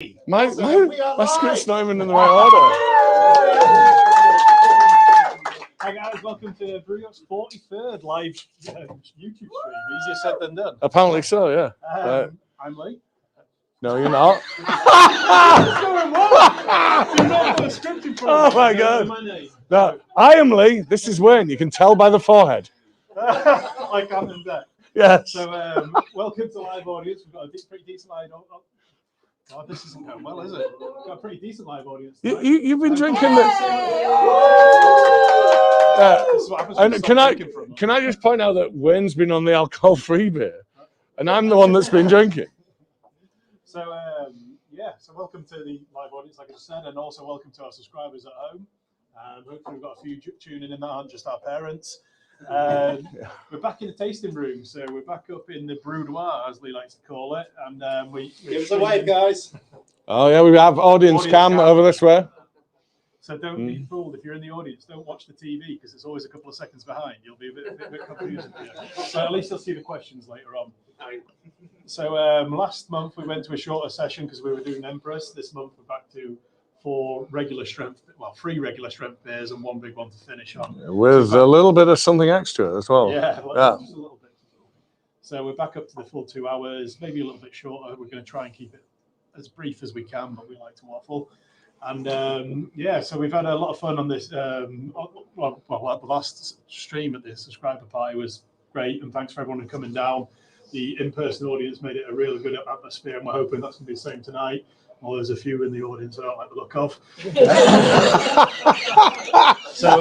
My script's not even in the right order. Hi guys, welcome to Brew York's 43rd live YouTube stream. Easier said than done. Apparently so, yeah. I'm Lee. No, you're not. Oh my God. No, I am Lee. This is Wayne. You can tell by the forehead. Like I'm in there. Yes. So, welcome to live audience. We've got a pretty decent live audience. God, this isn't going well, is it? We've got a pretty decent live audience. You've been drinking the. And can I just point out that Wayne's been on the alcohol-free beer, and I'm the one that's been drinking. So so welcome to the live audience, like I just said, and also welcome to our subscribers at home. Hopefully we've got a few tuning in that aren't just our parents. We're back in the tasting room, so we're back up in the boudoir, as Lee likes to call it, and give us a wave, guys. Oh yeah, we have audience cam over this way. So don't be fooled if you're in the audience. Don't watch the TV because it's always a couple of seconds behind. You'll be a bit confused. So at least you'll see the questions later on. So last month we went to a shorter session because we were doing Empress. This month we're back to three regular strength beers and one big one to finish on. With a little bit of something extra as well. Yeah. Just a little bit. So we're back up to the full 2 hours, maybe a little bit shorter. We're going to try and keep it as brief as we can, but we like to waffle. And so we've had a lot of fun on this. The last stream at the subscriber party was great, and thanks for everyone coming down. The in-person audience made it a really good atmosphere, and we're hoping that's going to be the same tonight. Well, there's a few in the audience I don't like the look of. So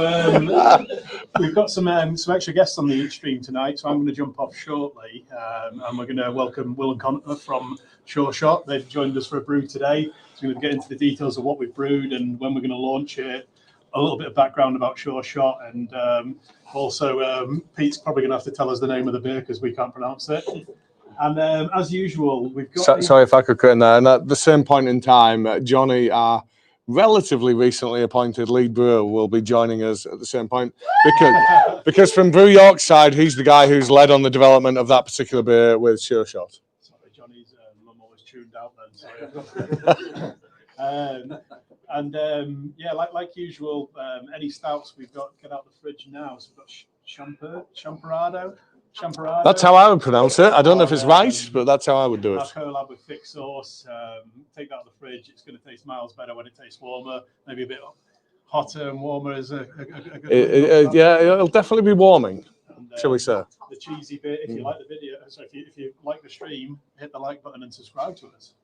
we've got some extra guests on the stream tonight, so I'm going to jump off shortly, and we're going to welcome Will and Connor from Sureshot. They've joined us for a brew today. So we're going to get into the details of what we've brewed and when we're going to launch it, a little bit of background about Sureshot, and also Pete's probably going to have to tell us the name of the beer because we can't pronounce it. And as usual, we've got... Sorry if I could cut in there. And at the same point in time, Johnny, our relatively recently appointed lead brewer, will be joining us at the same point. Because from Brew York side, he's the guy who's led on the development of that particular beer with Sureshot. Sorry, Johnny's mum always tuned out then. Like usual, any stouts we've got get out the fridge now. So we've got Champerado. That's how I would pronounce it. I don't know if it's right, but that's how I would do it. Our collab with thick sauce. Take that out of the fridge. It's going to taste miles better when it tastes warmer. Maybe a bit hotter and warmer is a good yeah, it'll definitely be warming, shall we say. The cheesy bit, if you like the video, so if you like the stream, hit the like button and subscribe to us.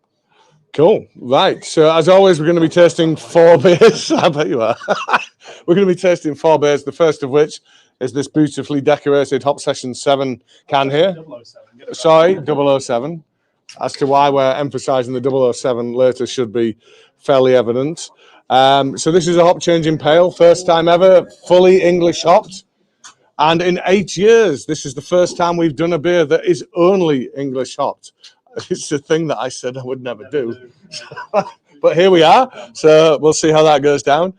Cool. Right. So as always, we're going to be tasting 4 beers. I bet you are. We're going to be tasting 4 beers, the first of which is this beautifully decorated Hop Session 7 can here. 007. Sorry, 007. As to why we're emphasising the 007 later should be fairly evident. So this is a hop changing pale, first time ever, fully English hopped. And in 8 years, this is the first time we've done a beer that is only English hopped. It's a thing that I said I would never do. But here we are. So we'll see how that goes down.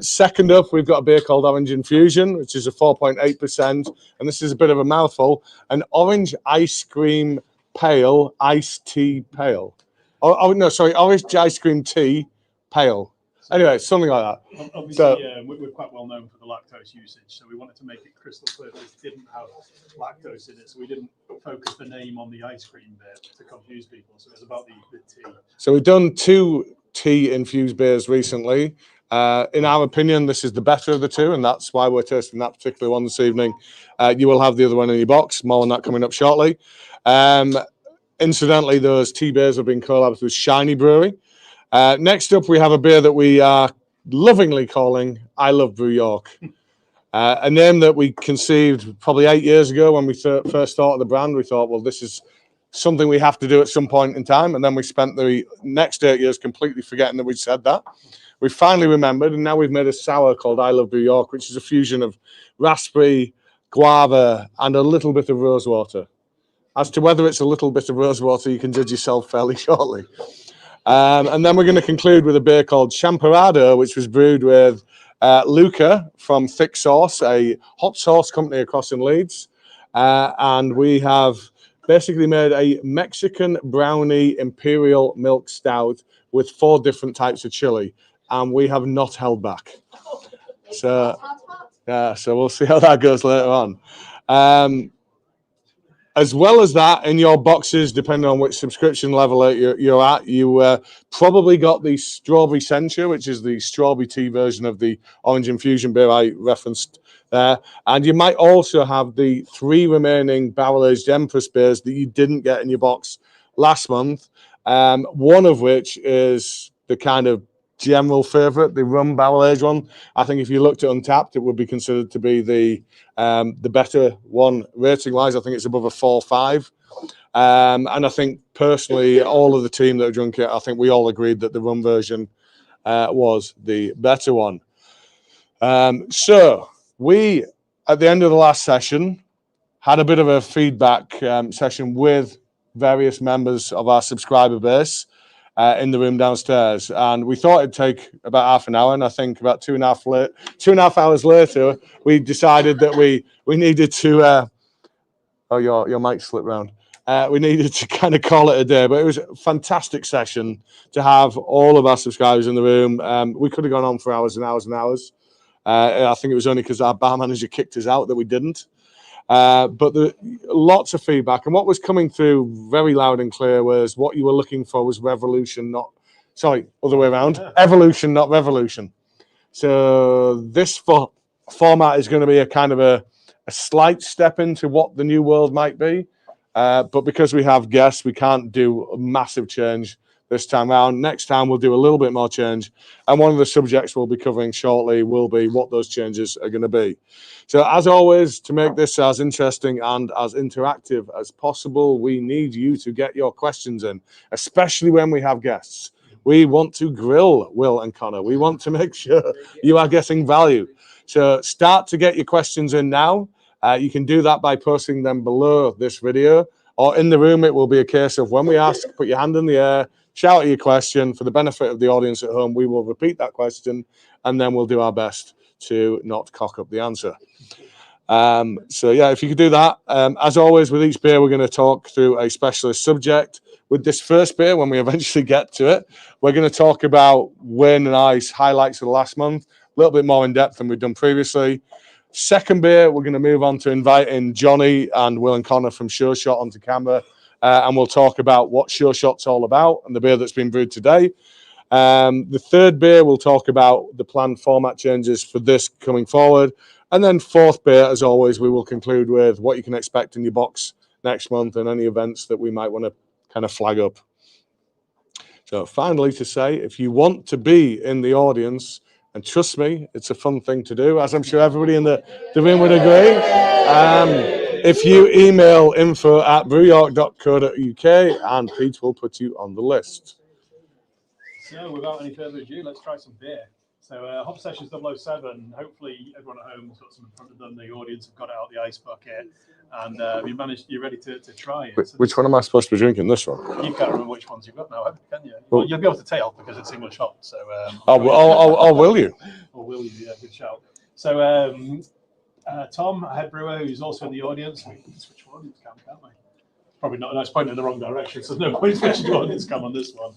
Second up, we've got a beer called Orange Infusion, which is a 4.8%. And this is a bit of a mouthful. An orange ice cream pale, iced tea pale. Orange ice cream tea pale. Anyway, something like that. Obviously, we're quite well known for the lactose usage, so we wanted to make it crystal clear that it didn't have lactose in it, so we didn't focus the name on the ice cream bit to confuse people. So it's about the tea. So we've done 2 tea-infused beers recently. In our opinion, this is the better of the 2, and that's why we're tasting that particular one this evening. You will have the other one in your box. More on that coming up shortly. Incidentally, those tea beers have been collabed with Shiny Brewery. Next up, we have a beer that we are lovingly calling I Love Brew York. A name that we conceived probably 8 years ago when we first thought of the brand. We thought, well, this is something we have to do at some point in time. And then we spent the next 8 years completely forgetting that we'd said that. We finally remembered, and now we've made a sour called I Love Brew York, which is a fusion of raspberry, guava, and a little bit of rosewater. As to whether it's a little bit of rosewater, you can judge yourself fairly shortly. And then we're going to conclude with a beer called Champerado, which was brewed with Luca from Thick Sauce, a hot sauce company across in Leeds. And we have basically made a Mexican brownie imperial milk stout with 4 different types of chili, and we have not held back. So, yeah, so we'll see how that goes later on. As well as that, in your boxes, depending on which subscription level you're at, you probably got the Strawberry Censure, which is the strawberry tea version of the Orange Infusion beer I referenced there. And you might also have the 3 remaining barrel-aged Empress beers that you didn't get in your box last month, one of which is the kind of general favourite, the rum barrel-aged one. I think if you looked at Untapped, it would be considered to be the better one rating-wise. I think it's above a 4.5. And I think personally, all of the team that have drunk it, I think we all agreed that the rum version was the better one. So we, at the end of the last session, had a bit of a feedback session with various members of our subscriber base in the room downstairs, and we thought it'd take about half an hour, and I think about 2.5 hours later, we decided that we needed to your mic slipped round. We needed to kind of call it a day, but it was a fantastic session to have all of our subscribers in the room. We could have gone on for hours and hours and hours. I think it was only because our bar manager kicked us out that we didn't. But lots of feedback, and what was coming through very loud and clear was what you were looking for was revolution, other way around, evolution, not revolution. So this format is going to be a kind of a slight step into what the new world might be, but because we have guests, we can't do a massive change this time around. Next time we'll do a little bit more change, and one of the subjects we'll be covering shortly will be what those changes are going to be. So as always, to make this as interesting and as interactive as possible, we need you to get your questions in, especially when we have guests. We want to grill Will and Connor. We want to make sure you are getting value. So start to get your questions in now. You can do that by posting them below this video, or in the room it will be a case of when we ask, put your hand in the air, shout your question. For the benefit of the audience at home, we will repeat that question, and then we'll do our best to not cock up the answer. So yeah, if you could do that. As always, with each beer, we're going to talk through a specialist subject. With this first beer, when we eventually get to it, we're going to talk about win and ice highlights of the last month, a little bit more in depth than we've done previously. Second beer, we're going to move on to inviting Johnny and Will and Connor from Sureshot onto camera, and we'll talk about what Sureshot's all about and the beer that's been brewed today. The third beer, we'll talk about the planned format changes for this coming forward. And then fourth beer, as always, we will conclude with what you can expect in your box next month and any events that we might want to kind of flag up. So finally to say, if you want to be in the audience, and trust me, it's a fun thing to do, as I'm sure everybody in the room would agree. If you email info@brewyork.co.uk, and Pete will put you on the list. So without any further ado, let's try some beer. So Hop Sessions 007, hopefully everyone at home has got some in front of them. The audience have got it out of the ice bucket, and you're ready to try it. Which one am I supposed to be drinking? This one? You can't remember which ones you've got now, can you? Well, you'll be able to tell because it's English hop. So will you? Or will you? Yeah, good shout. So Tom, a head brewer, who's also in the audience. We can switch audience cam, can't we? Probably not. That's pointing in the wrong direction, so there's no point switching audience cam on this one.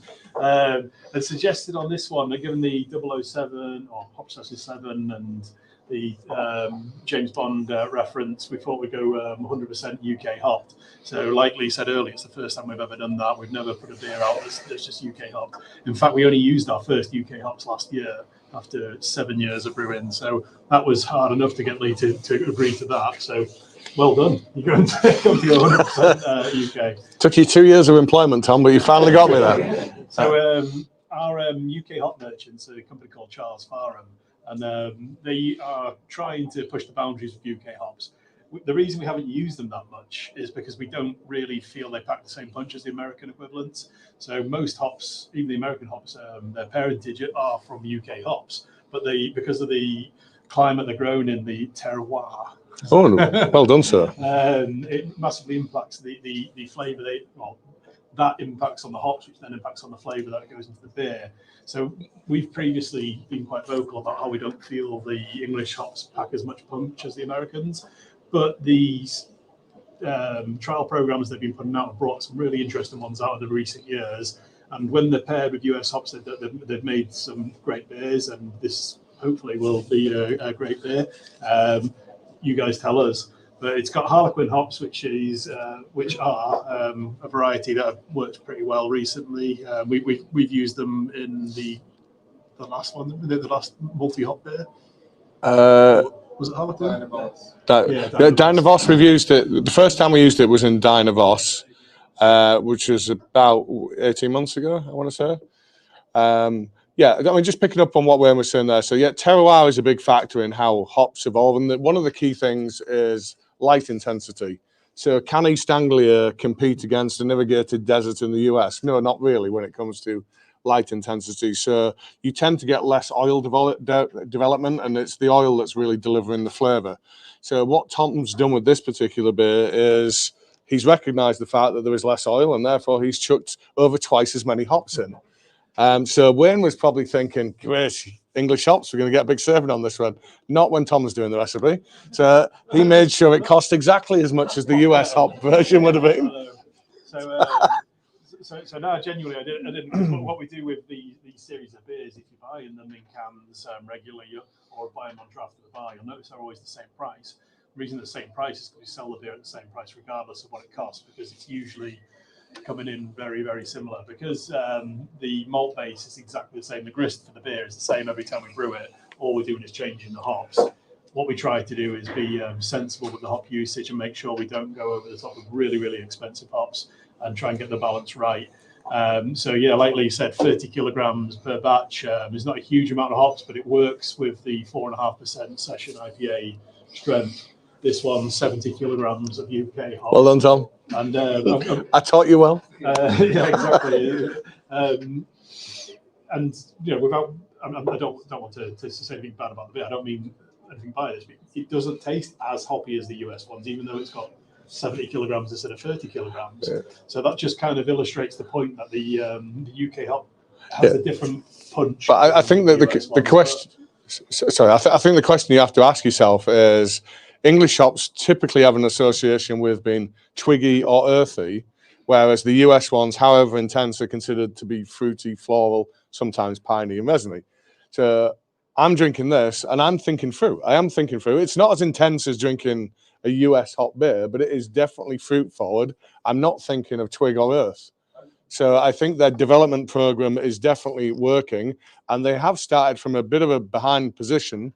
And suggested on this one, given the 007 or Hop Sessions 7 and the James Bond reference, we thought we'd go 100% UK hopped. So like Lee said earlier, it's the first time we've ever done that. We've never put a beer out that's just UK hopped. In fact, we only used our first UK hops last year after 7 years of brewing. So that was hard enough to get Lee to agree to that. So well done. You're going to go 100% UK. Took you 2 years of employment, Tom, but you finally got me there. So our UK hop merchants are a company called Charles Farham, and they are trying to push the boundaries of UK hops. The reason we haven't used them that much is because we don't really feel they pack the same punch as the American equivalents. So most hops, even the American hops, their parentage are from UK hops, but because of the climate they're grown in, the terroir. Oh, well done, sir. It massively impacts the flavour. That impacts on the hops, which then impacts on the flavour that goes into the beer. So we've previously been quite vocal about how we don't feel the English hops pack as much punch as the Americans. But these trial programs they've been putting out have brought some really interesting ones out of the recent years. And when they're paired with US hops, they've made some great beers, and this hopefully will be a great beer. You guys tell us. But it's got Harlequin hops, which are a variety that have worked pretty well recently. We've used them in the last one, the last multi-hop beer. Was it Harlequin? Dynavos, we've used it. The first time we used it was in Dynavos, which was about 18 months ago, I want to say. Yeah, I mean, just picking up on what Wayne was saying there. So yeah, terroir is a big factor in how hops evolve. And one of the key things is light intensity. So can East Anglia compete against an irrigated desert in the US? No, not really when it comes to light intensity. So you tend to get less oil development, and it's the oil that's really delivering the flavour. So what Tom's done with this particular beer is he's recognised the fact that there is less oil, and therefore he's chucked over twice as many hops in. So Wayne was probably thinking, great, English hops, we're going to get a big serving on this one. Not when Tom was doing the recipe. So he made sure it cost exactly as much as the US hop version would have been. So now, genuinely, I didn't. What we do with these series of beers, if you're buying them in cans regularly or buy them on draft at the bar, you'll notice they're always the same price. The reason they're the same price is because we sell the beer at the same price regardless of what it costs, because it's usually coming in very, very similar, because the malt base is exactly the same. The grist for the beer is the same every time we brew it. All we're doing is changing the hops. What we try to do is be sensible with the hop usage and make sure we don't go over the top of really, really expensive hops and try and get the balance right. So yeah, like Lee said, 30 kilograms per batch is not a huge amount of hops, but it works with the 4.5% session IPA strength. This one's 70 kilograms of UK hops. Well done, Tom. And I taught you well. Yeah, exactly. And you know, without, I don't want to say anything bad about the beer. I don't mean anything by this, but it doesn't taste as hoppy as the US ones, even though it's got 70 kilograms instead of 30 kilograms. Yeah. So that just kind of illustrates the point that the UK hop has a different punch. But I think that the question, sorry, I think the question you have to ask yourself is, English hops typically have an association with being twiggy or earthy, whereas the US ones, however intense, are considered to be fruity, floral, sometimes piney and resiny. So I'm drinking this and I'm thinking through. I am thinking through. It's not as intense as drinking a US hop beer, but it is definitely fruit forward. I'm not thinking of twig or earth. So I think their development program is definitely working, and they have started from a bit of a behind position.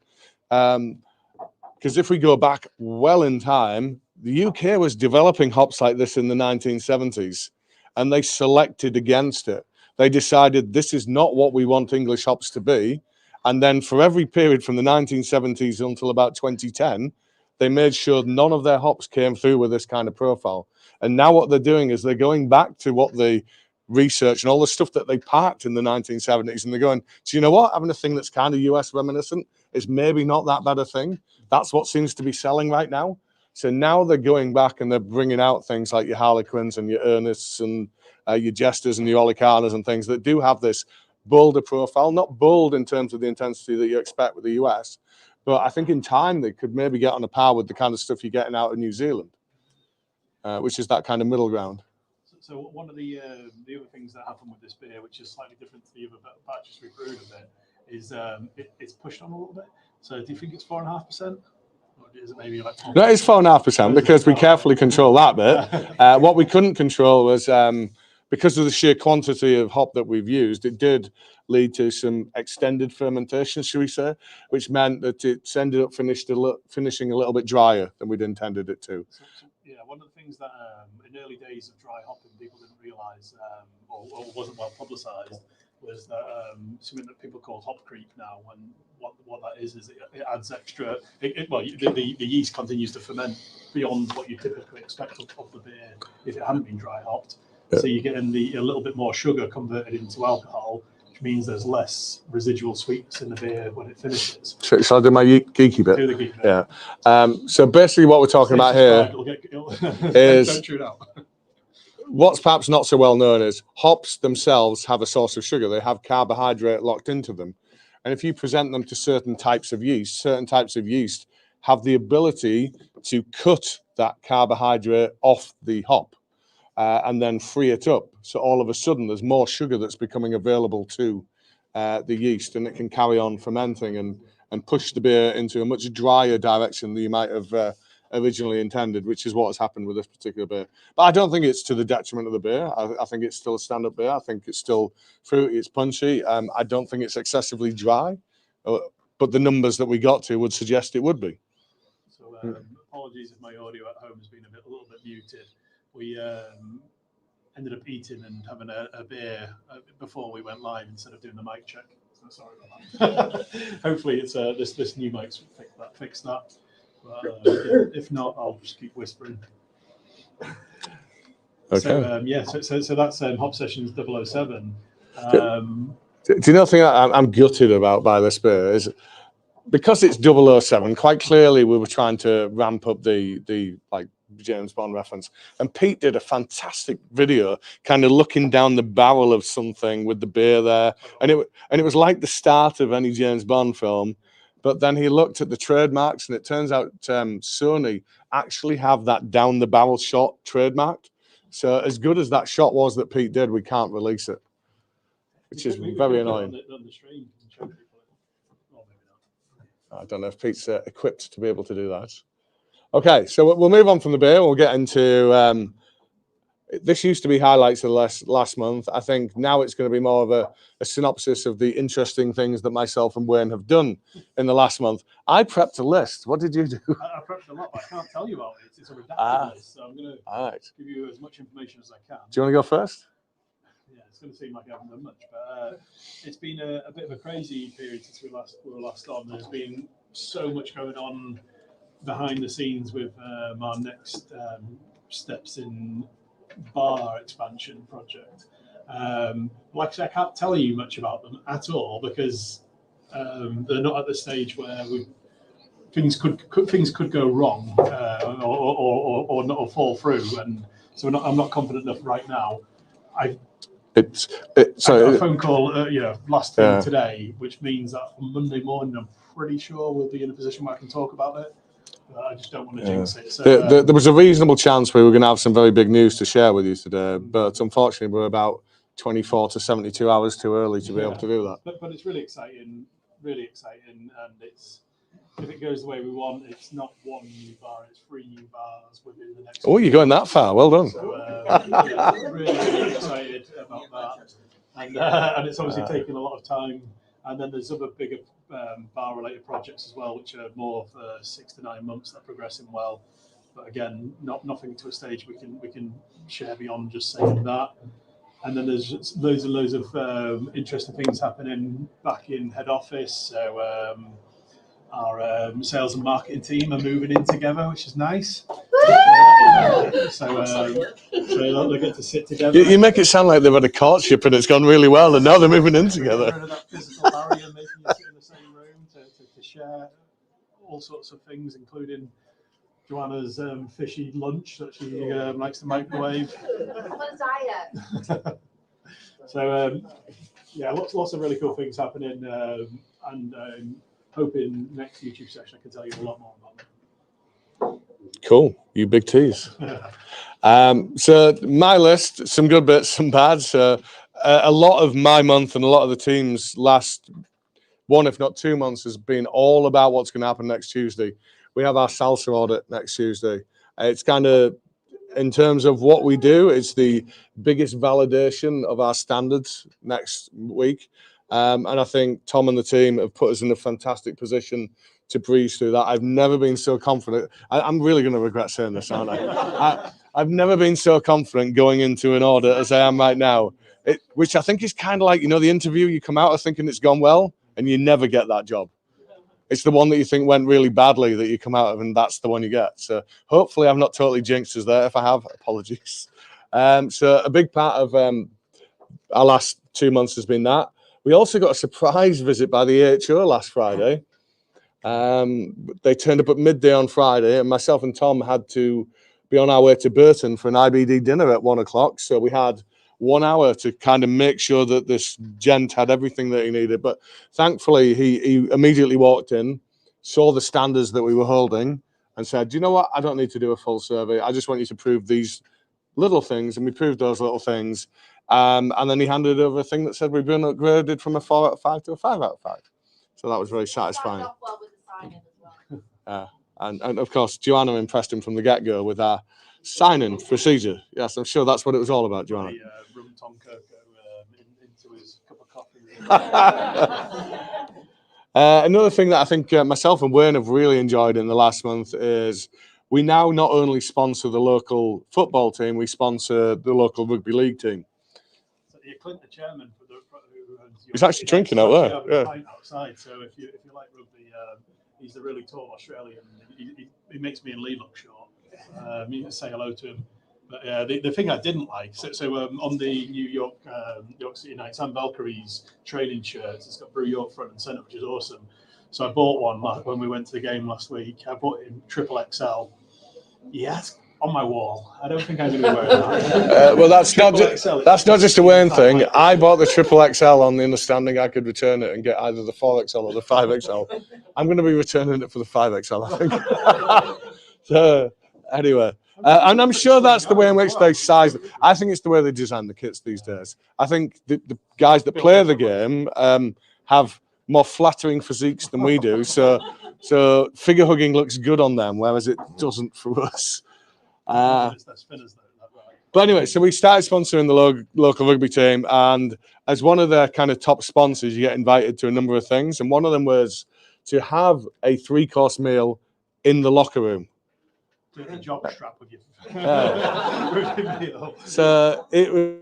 Because if we go back well in time, the UK was developing hops like this in the 1970s, and they selected against it. They decided this is not what we want English hops to be. And then for every period from the 1970s until about 2010, they made sure none of their hops came through with this kind of profile. And now what they're doing is they're going back to what they research and all the stuff that they parked in the 1970s, and they're going, do you know what? Having a thing that's kind of US reminiscent is maybe not that bad a thing. That's what seems to be selling right now. So now they're going back and they're bringing out things like your Harlequins and your Ernests and your Jesters and your Olicanas and things that do have this bolder profile, not bold in terms of the intensity that you expect with the US, but I think in time they could maybe get on a par with the kind of stuff you're getting out of New Zealand, which is that kind of middle ground. So one of the other things that happen with this beer, which is slightly different to the other batches we brewed a bit, is it's pushed on a little bit. So do you think it's 4.5%? Or is it maybe like 4%? No, it's 4.5% because we carefully control that bit. What we couldn't control was because of the sheer quantity of hop that we've used, it did lead to some extended fermentation, should we say, which meant that it's ended up finishing a little bit drier than we'd intended it to. Yeah, one of the things that in early days of dry hopping people didn't realise or wasn't well publicised was that something that people call hop creep now. And what that is it adds extra. The yeast continues to ferment beyond what you typically expect of the beer if it hadn't been dry hopped. Yeah. So you're getting a little bit more sugar converted into alcohol, which means there's less residual sweetness in the beer when it finishes. Shall I do my geeky bit? Do the geeky bit. Yeah. So basically what we're talking about here is don't chew it out. What's perhaps not so well known is hops themselves have a source of sugar. They have carbohydrate locked into them. And if you present them to certain types of yeast have the ability to cut that carbohydrate off the hop. and then free it up. So all of a sudden, there's more sugar that's becoming available to the yeast, and it can carry on fermenting and push the beer into a much drier direction than you might have originally intended, which is what has happened with this particular beer. But I don't think it's to the detriment of the beer. I think it's still a stand-up beer. I think it's still fruity, it's punchy. I don't think it's excessively dry, but the numbers that we got to would suggest it would be. So apologies if my audio at home has been a little bit muted. We ended up eating and having a beer before we went live instead of doing the mic check. So sorry about that. Hopefully it's this new mic's fix that. But, if not, I'll just keep whispering. Okay. So that's Hop Sessions 007. Do you know the thing I'm gutted about by this beer is because it's 007, quite clearly we were trying to ramp up the like James Bond reference. And Pete did a fantastic video kind of looking down the barrel of something with the beer there. And it was like the start of any James Bond film. But then he looked at the trademarks, and it turns out Sony actually have that down the barrel shot trademarked. So as good as that shot was that Pete did, we can't release it, which is very annoying. On the stream and show people it. Or maybe not. I don't know if Pete's equipped to be able to do that. Okay, so we'll move on from the beer. We'll get into this used to be highlights of last month. I think now it's going to be more of a synopsis of the interesting things that myself and Wayne have done in the last month. I prepped a list. What did you do? I prepped a lot, but I can't tell you about it. It's a redacted list, so I'm going to give you as much information as I can. Do you want to go first? Yeah, it's going to seem like I haven't done much, but it's been a bit of a crazy period since we were last on. There's been so much going on behind the scenes with our next steps in bar expansion project. Like I said, I can't tell you much about them at all because they're not at the stage where things could go wrong or not fall through, and so I'm not confident enough right now. I got a phone call last thing today, which means that on Monday morning I'm pretty sure we'll be in a position where I can talk about it. I just don't want to jinx it. So, there was a reasonable chance we were going to have some very big news to share with you today, but unfortunately we're about 24 to 72 hours too early to be able to do that. But it's really exciting, and it's if it goes the way we want, it's not one new bar, it's 3 new bars within the next. Oh, you're going that far? Well done. So, really excited about that, and it's obviously taken a lot of time. And then there's other bigger bar-related projects as well, which are more for 6 to 9 months that are progressing well. But again, nothing to a stage we can share beyond just saying that. And then there's loads and loads of interesting things happening back in head office. So our sales and marketing team are moving in together, which is nice. So they get to sit together. You make it sound like they've had a courtship and it's gone really well, and now they're moving in together. Rid of that physical barrier, making you sit in the same room to share all sorts of things, including Joanna's fishy lunch that she likes to microwave. I'm on a diet. So lots of really cool things happening, and hoping next YouTube session I can tell you a lot more about them. Cool, you big tease. So my list, some good bits, some bad. So a lot of my month and a lot of the team's last 1, if not 2 months, has been all about what's going to happen next Tuesday. We have our salsa audit next Tuesday. It's kind of, in terms of what we do, it's the biggest validation of our standards next week. And I think Tom and the team have put us in a fantastic position to breeze through that. I've never been so confident. I'm really going to regret saying this, aren't I? I've never been so confident going into an audit as I am right now, which I think is kind of like, the interview, you come out of thinking it's gone well and you never get that job. It's the one that you think went really badly that you come out of, and that's the one you get. So hopefully I've not totally jinxed us there. If I have, apologies. So a big part of our last 2 months has been that. We also got a surprise visit by the AHO last Friday. They turned up at midday on Friday, and myself and Tom had to be on our way to Burton for an IBD dinner at 1 o'clock. So we had 1 hour to kind of make sure that this gent had everything that he needed. But thankfully, he immediately walked in, saw the standards that we were holding, and said, "Do you know what? I don't need to do a full survey. I just want you to prove these little things, and we proved those little things. And then he handed over a thing that said we've been upgraded from a 4 out of 5 to a 5 out of 5. So that was very satisfying. Started off well with the sign-in as well. And of course, Joanna impressed him from the get-go with our sign-in procedure. Yes, I'm sure that's what it was all about, Joanna. The rum tom cocoa into his cup of coffee. Another thing that I think myself and Wayne have really enjoyed in the last month is we now not only sponsor the local football team, we sponsor the local rugby league team. So you Clint, the chairman, who owns He's actually drinking out there. Yeah. Pint outside. So if you like rugby, he's a really tall Australian. He makes me and Lee look short. You can say hello to him. But the thing I didn't like, on the New York City Knights and Valkyries training shirts, it's got Brew York front and centre, which is awesome. So I bought one when we went to the game last week. I bought it in triple XL. Yes, on my wall. I don't think I'm going to be wearing that. Well, that's not just a Wayne thing. I bought the triple XL on the understanding I could return it and get either the 4XL or the 5XL. I'm going to be returning it for the 5XL, I think. So anyway. And I'm sure that's the way in which they size it. I think it's the way they design the kits these days. I think the guys that play the game have more flattering physiques than we do. So figure hugging looks good on them, whereas it doesn't for us. But anyway, so we started sponsoring the local rugby team, and as one of their kind of top sponsors, you get invited to a number of things. And one of them was to have a 3-course meal in the locker room. A job strap with you. So it was.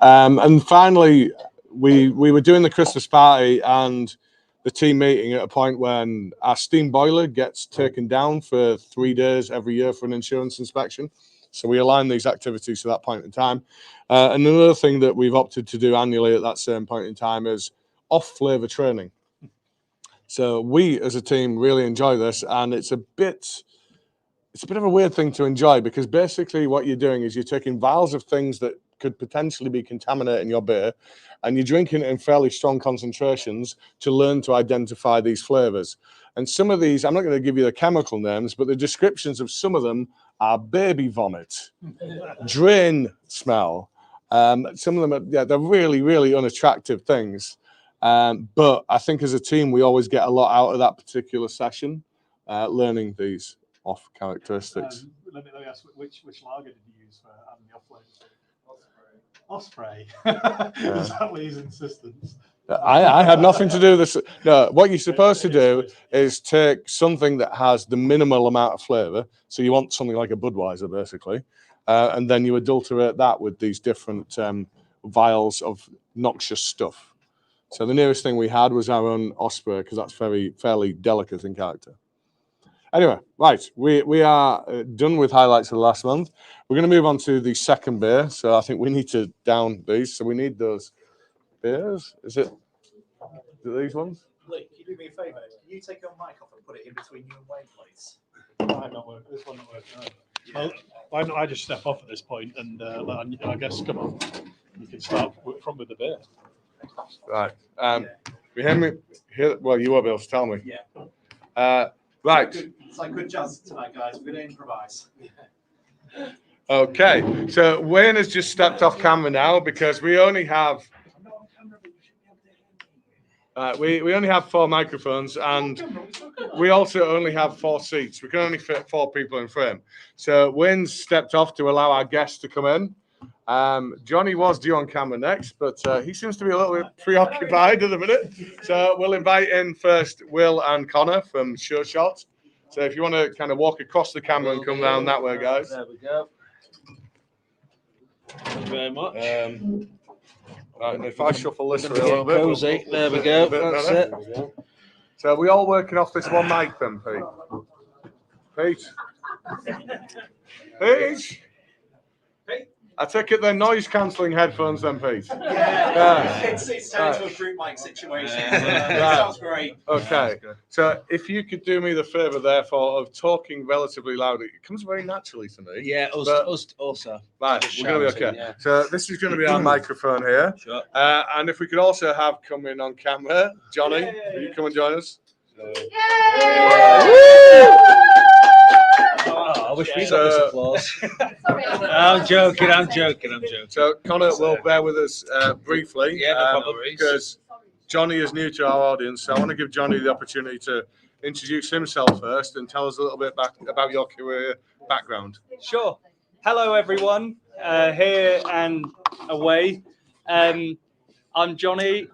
And finally, we were doing the Christmas party and the team meeting at a point when our steam boiler gets taken down for 3 days every year for an insurance inspection. So we align these activities to that point in time. And another thing that we've opted to do annually at that same point in time is off-flavour training. So we as a team really enjoy this, and it's a bit of a weird thing to enjoy, because basically what you're doing is you're taking vials of things that could potentially be contaminating your beer, and you're drinking it in fairly strong concentrations to learn to identify these flavors. And some of these, I'm not going to give you the chemical names, but the descriptions of some of them are baby vomit, drain smell. Some of them they're really, really unattractive things. But I think as a team, we always get a lot out of that particular session, learning these off characteristics. Let me ask, which lager did you use for having the off Osprey. Is that what his insistence? I had nothing to do with this. No, what you're supposed to do is take something that has the minimal amount of flavour. So you want something like a Budweiser, basically, and then you adulterate that with these different vials of noxious stuff. So the nearest thing we had was our own Osprey, because that's fairly delicate in character. Anyway, right, we are done with highlights of the last month. We're going to move on to the second beer. So I think we need to down these. So we need those beers. Is it these ones? Lee, can you do me a favour? Can you take your mic off and put it in between you and Wayne, please? Might not work. This one not working. Well, why don't I just step off at this point and I guess come on, you can start from with the beer. Right. You hear me? Well, you won't be able to tell me. Yeah. Right. It's like good jazz tonight, guys. We're going to improvise. Okay. So Wayne has just stepped off camera now because we only have we only have 4 microphones, and we also only have 4 seats. We can only fit 4 people in frame. So Wayne's stepped off to allow our guests to come in. Johnny was due on camera next, but he seems to be a little bit preoccupied at the minute. So we'll invite in first Will and Connor from Sureshot. So if you want to kind of walk across the camera and come down that way, guys. There we go. Thank you very much. Right, and if I shuffle this for a little bit. Cozy. There we go. That's it. So are we all working off this one mic then, Pete? Pete? I take it they're noise-cancelling headphones then, Pete? Yeah. It's turned into a group mic situation. It sounds great. Okay. So if you could do me the favour, therefore, of talking relatively loudly. It comes very naturally to me. Yeah, us also. Right, we're going to be okay. Yeah. So this is going to be our microphone here. Sure. And if we could also have come in on camera, Johnny, will you come and join us? I wish we got this applause. I'm joking. So Connor will bear with us briefly. Yeah, no problem. Because Johnny is new to our audience, so I want to give Johnny the opportunity to introduce himself first and tell us a little bit about your career background. Sure. Hello, everyone, here and away. I'm Johnny.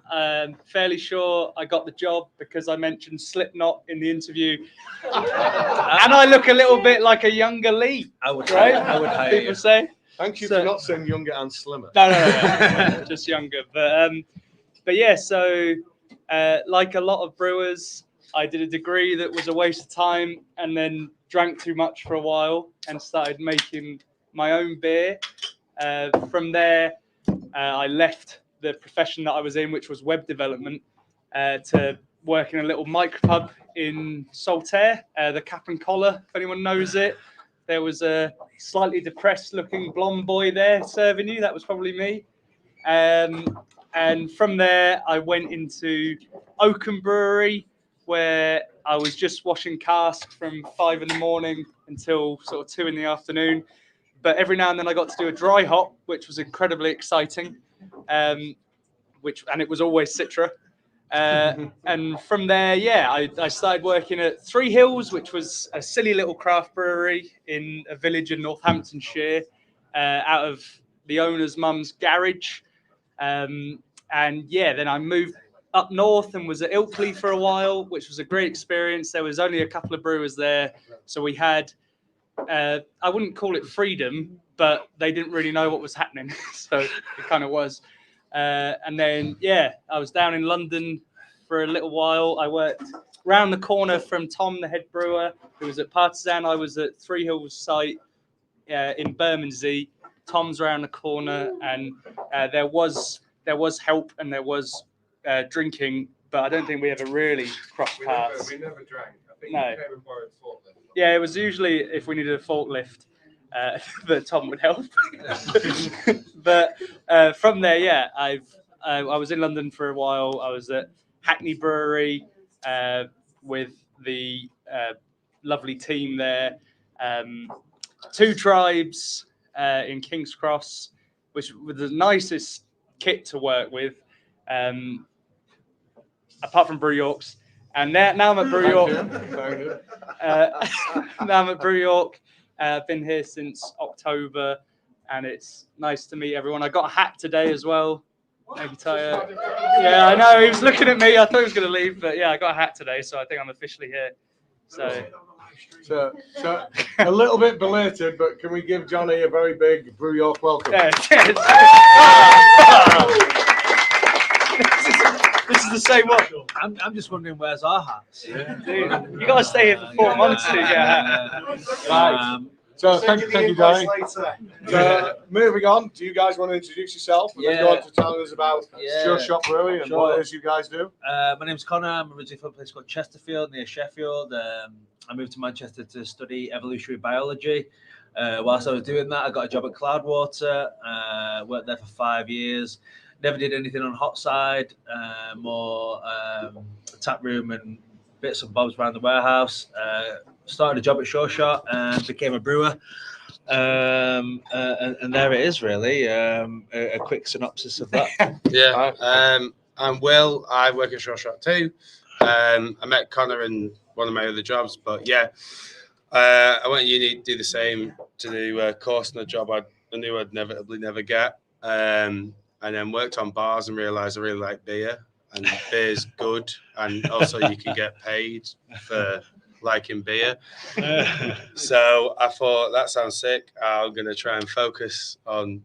Fairly sure I got the job because I mentioned Slipknot in the interview, and I look a little bit like a younger Lee. I would hire you. People say. Thank you for not saying younger and slimmer. No, just younger. But yeah. So, like a lot of brewers, I did a degree that was a waste of time, and then drank too much for a while and started making my own beer. From there, I left the profession that I was in, which was web development, to work in a little micropub in Saltaire, the Cap and Collar, if anyone knows it. There was a slightly depressed looking blonde boy there serving you. That was probably me. And from there, I went into Oakham Brewery, where I was just washing casks from 5 in.the morning until sort of 2 in.the afternoon. But every now and then I got to do a dry hop, which was incredibly exciting. And it was always Citra. And from there, I started working at Three Hills, which was a silly little craft brewery in a village in Northamptonshire, out of the owner's mum's garage. Then I moved up north and was at Ilkley for a while, which was a great experience. There was only a couple of brewers there, so we had, I wouldn't call it freedom, but they didn't really know what was happening, so it kind of was. And then, I was down in London for a little while. I worked round the corner from Tom, the head brewer, who was at Partisan. I was at Three Hills site in Bermondsey. Tom's around the corner, and there was help and there was drinking, but I don't think we ever really crossed paths. We never drank. I think No. you came and borrowed a forklift. Yeah, it was usually if we needed a forklift that Tom would help. But from there, I was in London for a while. I was at Hackney Brewery with the lovely team there. Two Tribes in King's Cross, which was the nicest kit to work with, apart from Brew York's. And now I'm at Brew York. Thank you. Now I'm at Brew York. Been here since October, and it's nice to meet everyone. I got a hat today as well. Maybe tell you. Yeah, I know. He was looking at me. I thought he was going to leave, but yeah, I got a hat today, so I think I'm officially here. So a little bit belated, but can we give Johnny a very big Brew York welcome? yeah, this is the same one. I'm just wondering where's our hats. Dude, you got to stay here for 4 months to get a hat. Right. So thank you, Johnny. So moving on, do you guys want to introduce yourself and then go on to tell us about Sureshot Brewery and what it is you guys do? My name's Connor. I'm originally from a place called Chesterfield near Sheffield. I moved to Manchester to study evolutionary biology. Whilst I was doing that, I got a job at Cloudwater. Worked there for 5 years. Never did anything on hot side, more tap room and bits and bobs around the warehouse. Started a job at Sureshot and became a brewer. And there it is, really. A quick synopsis of that. Yeah. I'm Will. I work at Sureshot too. I met Connor in one of my other jobs, but yeah, I went to uni to do the same, to do a course and a job I knew I'd inevitably never get. And then worked on bars and realised I really like beer, and beer's good, and also you can get paid for liking beer. So I thought that sounds sick. I'm going to try and focus on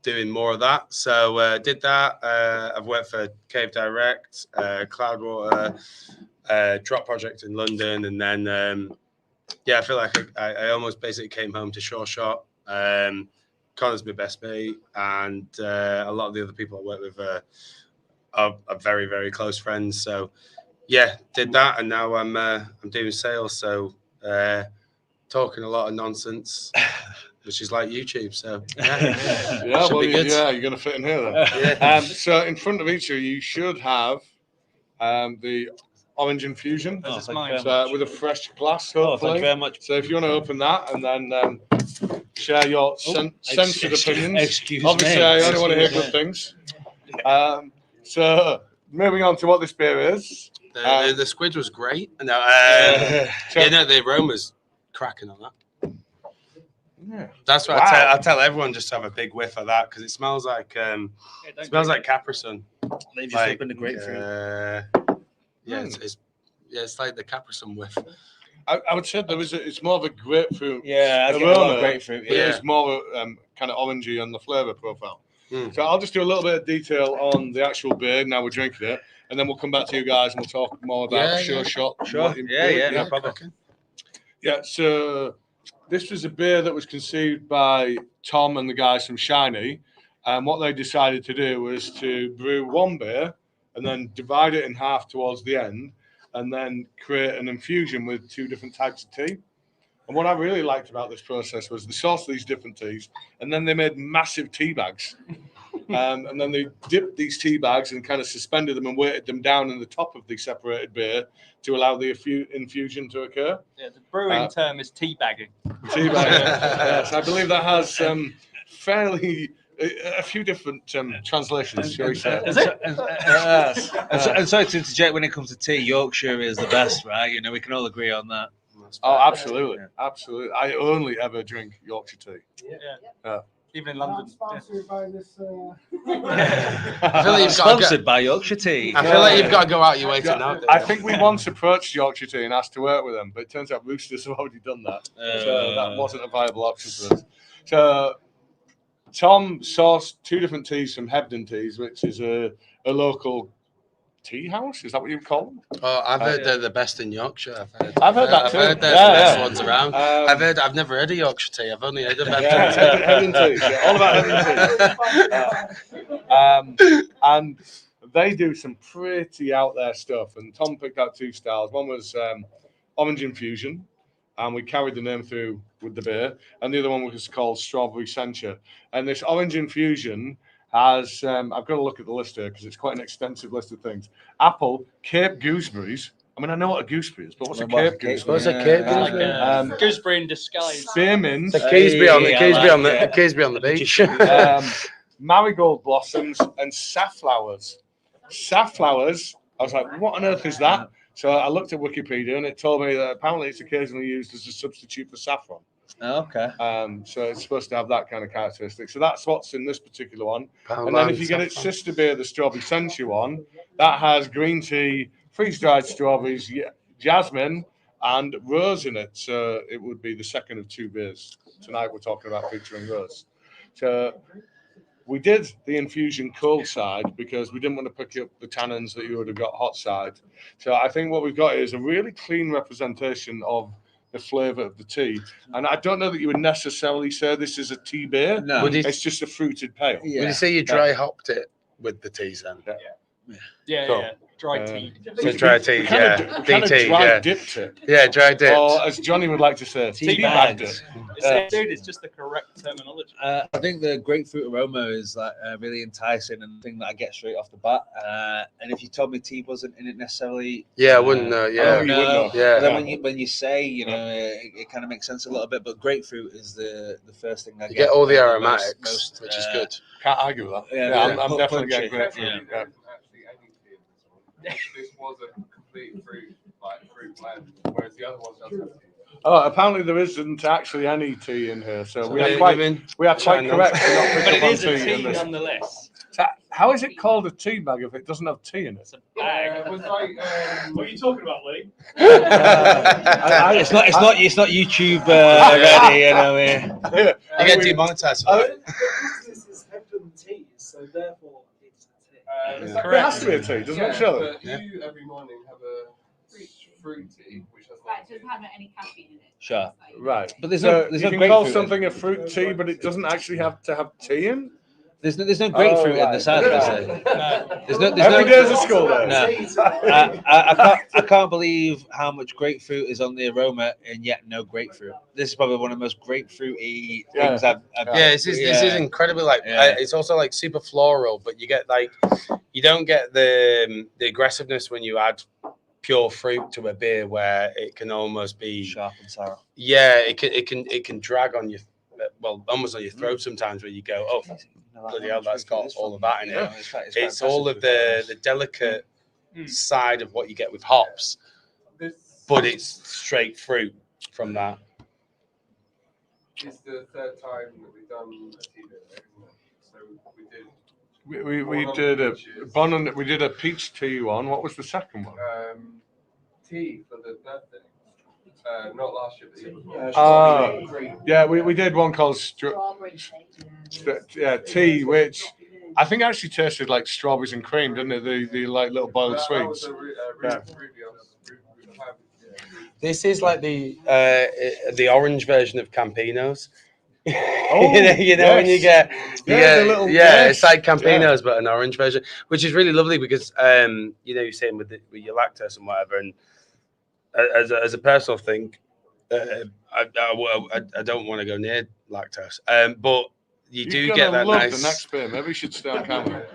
doing more of that. So did that. I've worked for Cave Direct, Cloudwater, Drop Project in London, and then I feel like I almost basically came home to Sureshot. Connor's my best mate, and a lot of the other people I work with are very, very close friends. So yeah, did that, and now I'm doing sales. So talking a lot of nonsense, which is like YouTube. So you're going to fit in here then. So in front of each of you should have the orange infusion. This is mine. With a fresh glass, hopefully. Thank you very much. So if you want to open that and then share your censored opinions. Excuse Obviously, me. I only want to hear good things. So moving on to what this beer is. The squid was great. No, the aroma's cracking on that. Yeah. That's what I tell everyone, just to have a big whiff of that, because it smells like Capri Sun. They just opened the grapefruit. It's like the Capri Sun whiff. I would say it's more of a grapefruit. Yeah, I get a lot of grapefruit. But it's more kind of orangey on the flavour profile. So I'll just do a little bit of detail on the actual beer. Now we're drinking it, and then we'll come back to you guys and we'll talk more about Sureshot. Sure. Yeah, no problem. Yeah, so this was a beer that was conceived by Tom and the guys from Shiny. And what they decided to do was to brew one beer and then divide it in half towards the end, and then create an infusion with 2 different types of tea. And what I really liked about this process was they sourced these different teas, and then they made massive tea bags. And then they dipped these tea bags and kind of suspended them and weighted them down in the top of the separated beer to allow the infusion to occur. Yeah, the brewing term is teabagging. Teabagging. Yes, I believe that has fairly a few different translations, shall we say? Is it? And sorry to interject, when it comes to tea, Yorkshire is the best, right? You know, we can all agree on that. Oh, absolutely, absolutely. I only ever drink Yorkshire tea. Yeah. Even in London. Sponsored by this. I feel like you've Sponsored by Yorkshire Tea. I feel like you've got to go out your way to know. I think we once approached Yorkshire Tea and asked to work with them, but it turns out Roosters have already done that. So that wasn't a viable option for us. So Tom sourced 2 different teas from Hebden Teas, which is a local tea house. Is that what you call them? Oh, I've heard they're the best in Yorkshire. I've heard that too. I've heard they're the best ones around. I've never heard of Yorkshire tea. I've only heard of Hebden Teas. Yeah, all about Hebden Teas. And they do some pretty out there stuff. And Tom picked out 2 styles. One was orange infusion, and we carried the name through with the beer. And the other one was called strawberry censure. And this orange infusion has, I've got to look at the list here because it's quite an extensive list of things. Apple, Cape gooseberries. I mean, I know what a gooseberry is, but what's a Cape gooseberry? What's a Cape gooseberry? Gooseberry in disguise. Spearmint. The Keysby on the beach. Marigold blossoms and safflowers. Safflowers. I was like, what on earth is that? So I looked at Wikipedia and it told me that apparently it's occasionally used as a substitute for saffron. Okay. So it's supposed to have that kind of characteristic. So that's what's in this particular one. Pound And then lime if you get its saffron. sister beer, the Strawberry Sensu one, that has green tea, freeze-dried strawberries, jasmine, and rose in it. So it would be the second of 2 beers. Tonight we're talking about featuring rose. So we did the infusion cold side because we didn't want to pick up the tannins that you would have got hot side. So I think what we've got is a really clean representation of the flavour of the tea. And I don't know that you would necessarily say this is a tea beer. No. It's just a fruited pale. Yeah. Would you say you dry hopped it with the teas then? Yeah, Cool. yeah. Dry tea. So dry tea, We kind yeah. of DT, dry yeah. dipped it. Yeah, dry dipped. Or as Johnny would like to say, Tea bagged bags. it. Dude, it's just the correct terminology. I think the grapefruit aroma is like really enticing and the thing that I get straight off the bat. And if you told me tea wasn't in it necessarily, Yeah, I wouldn't know. Oh, Yeah, you would know. yeah. But then when you say, you know, it kind of makes sense a little bit. But grapefruit is the first thing I You get all the most- aromatics, which is good. Can't argue with that. Yeah, Yeah, yeah. I'm definitely Punchy. getting grapefruit. Yeah. Yeah. Actually any tea in this one. This was a complete fruit blend, whereas the other one doesn't have tea. Oh, apparently there isn't actually any tea in here, so we are Women- quite women correct to not But pick it up on is a tea tea in this. nonetheless. So how is it called a tea bag if it doesn't have tea in it? It's a bag. It was like, What are you talking about, Lee? It's not YouTube ready, you know. You get demonetized. This is Hebden teas, so therefore it's a tea. it's It has to be a tea, doesn't it? Surely. But you every morning have a fruit tea, which has Right, it doesn't have any caffeine in it. Sure. Right. But there's So no you can call grapefruit in something a fruit tea, but it doesn't actually have to have tea in. There's no grapefruit in right. the side of it. There's no. Every day's a school day. No. I can't believe how much grapefruit is on the aroma and yet no grapefruit. This is probably one of the most grapefruity things I've Yeah, this is incredibly like. Yeah. It's also like super floral, but you get like, you don't get the aggressiveness when you add pure fruit to a beer, where it can almost be sharp and sour. Yeah, it can drag on your, well, almost on your throat sometimes, where you go, oh, bloody hell, that's got all of that in it. It's all of the delicate side of what you get with hops, but it's straight fruit from that. It's the third time that we've done a tea beer, isn't it? So we did We did a peach tea one. What was the second one? tea for the birthday. Not last year, but the year before. Yeah, we did one called Strawberry tea, which I think actually tasted like strawberries and cream, didn't it? The like little boiled That was sweets. a This is like the orange version of Campinos. Oh, you know when you get the little it's like Campinos but an orange version, which is really lovely because you know, you're saying with your lactose and whatever, and as a personal thing, I don't want to go near lactose, but you do get that love nice. The next beer. Maybe we should stay on camera.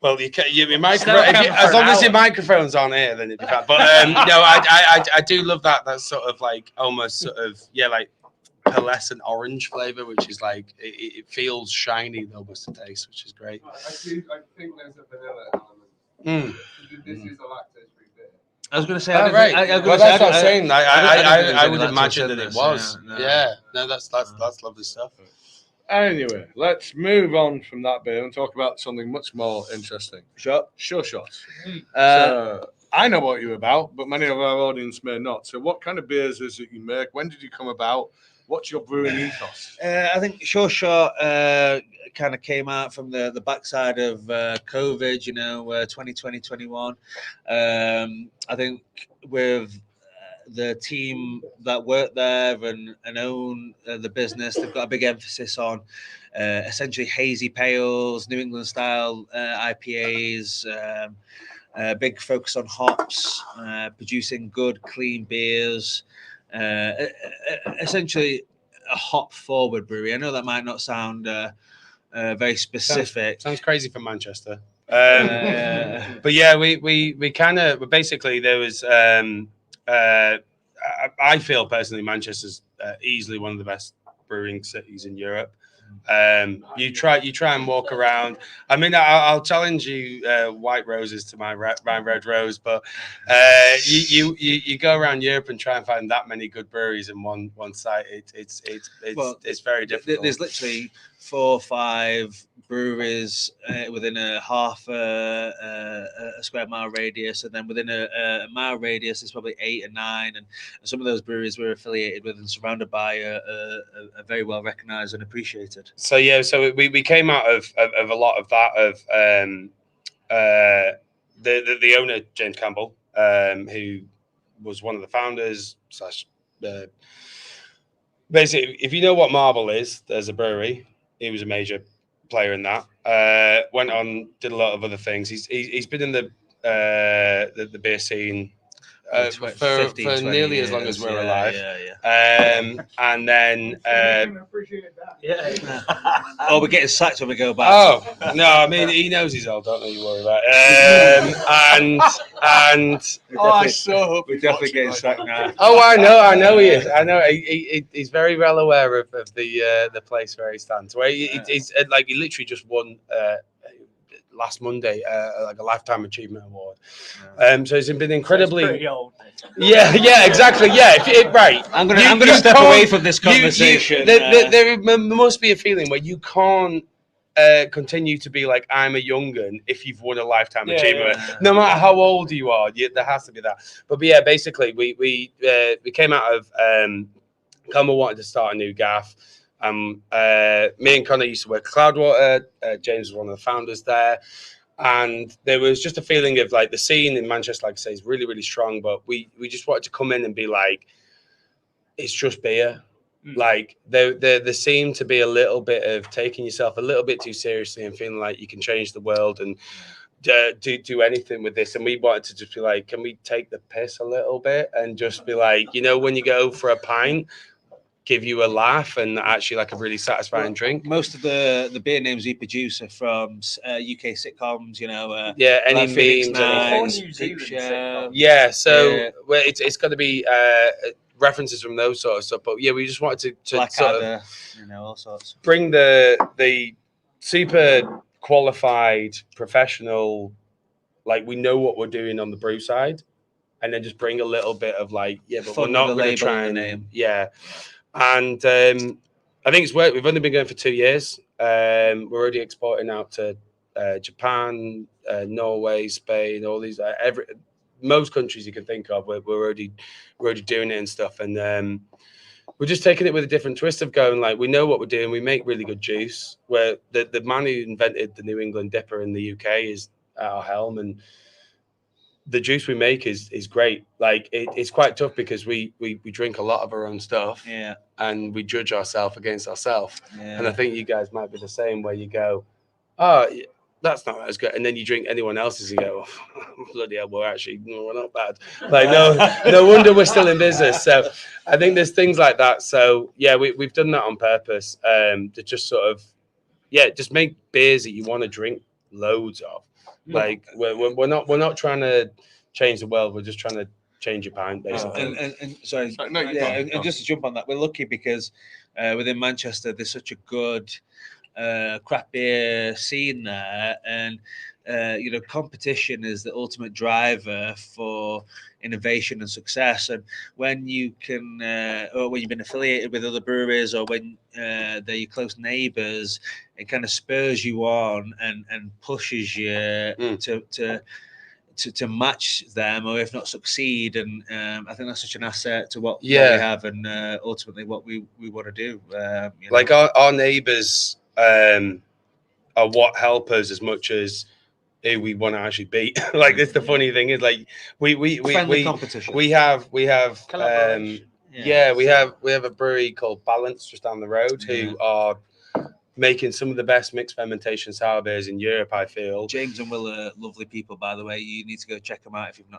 Well, you can. Your microphone, as long as your microphone's on here, then it'd be fine. But no, I do love that sort of like almost sort of like pearlescent orange flavor, which is like it feels shiny almost to taste, which is great. I think there's a vanilla element. This is a lactose-free beer. I was going to say, Right. Well, that's what I'm saying. I would imagine that it was. Yeah, No, that's lovely stuff. Anyway, let's move on from that beer and talk about something much more interesting. Sure shots. So, I know what you're about, but many of our audience may not. So what kind of beers is it you make? When did you come about? What's your brewing ethos? I think Sureshot kind of came out from the backside of COVID, 2020, 21. I think with the team that work there and own the business, they've got a big emphasis on essentially hazy pales, New England style IPAs, big focus on hops, producing good, clean beers. Essentially a hop forward brewery. I know that might not sound very specific. Sounds crazy for Manchester. But yeah, we kind of basically there was. I feel personally Manchester's easily one of the best brewing cities in Europe. You try and walk around. I mean, I'll challenge you, white roses to my red rose, but you go around Europe and try and find that many good breweries in one site. It's very difficult. There's literally 4 or 5 breweries within a half a square mile radius, and then within a mile radius there's probably 8 or 9, and some of those breweries we're affiliated with and surrounded by are very well recognised and appreciated. So we came out of a lot of that the owner James Campbell, who was one of the founders / basically, if you know what Marble is, there's a brewery. He was a major player in that. Went on, did a lot of other things. He's been in the beer scene for nearly as long as we're alive. And then we're getting sacked when we go back. Oh no, I mean he knows he's old. Don't you worry about it. We're definitely getting sacked now. Oh, I know he is. I know he's very well aware of the place where he stands. Where he's like he literally just won last Monday like a lifetime achievement award. So it's been incredibly. Pretty old. Yeah, exactly. Yeah, right. I'm gonna step away from this conversation. There must be a feeling where you can't continue to be like I'm a young'un if you've won a lifetime achievement. No matter how old you are, there has to be that. But yeah, basically we came out of Connor wanted to start a new gaff. Me and Connor used to work at Cloudwater. James was one of the founders there. And there was just a feeling of like the scene in Manchester, like I say, is really, really strong. But we just wanted to come in and be like, it's just beer. Like there seemed to be a little bit of taking yourself a little bit too seriously and feeling like you can change the world and do anything with this. And we wanted to just be like, can we take the piss a little bit and just be like, when you go for a pint, give you a laugh and actually like a really satisfying drink. Most of the beer names we produce are from UK sitcoms, any like Phoenix memes, Nine, anything. Yeah, so well, it's got to be references from those sort of stuff. But yeah, we just wanted to Blackadder, all sorts. Bring the super qualified professional, like we know what we're doing on the brew side, and then just bring a little bit of like, but we're not going to try and name. And I think it's worked. We've only been going for 2 years. We're already exporting out to Japan, Norway, Spain, all these most countries you can think of. We're already doing it and stuff, and we're just taking it with a different twist of going like we know what we're doing. We make really good juice. Where the man who invented the New England Dipper in the UK is at our helm, and the juice we make is great. Like it's quite tough because we drink a lot of our own stuff, and we judge ourselves against ourselves. And I think you guys might be the same, where you go, oh, that's not as good, and then you drink anyone else's, and you go, oh, bloody hell, we're not bad. Like no wonder we're still in business. So I think there's things like that. So yeah, we've done that on purpose, to just sort of just make beers that you want to drink loads of. Like we're not trying to change the world. We're just trying to change your pint, basically. And just to jump on that, we're lucky because within Manchester there's such a good craft beer scene there, and competition is the ultimate driver for innovation and success. And when you can, or when you've been affiliated with other breweries, or when they're your close neighbours, it kind of spurs you on and pushes you to match them, or if not succeed. And I think that's such an asset to what we have, and ultimately what we want to do. Like our neighbours are what help us as much as who we want to actually beat. Like that's the funny thing is like we competition. we have we have a brewery called Balance just down the road who are making some of the best mixed fermentation sour beers in Europe, I feel. James and Will are lovely people, by the way. You need to go check them out if you've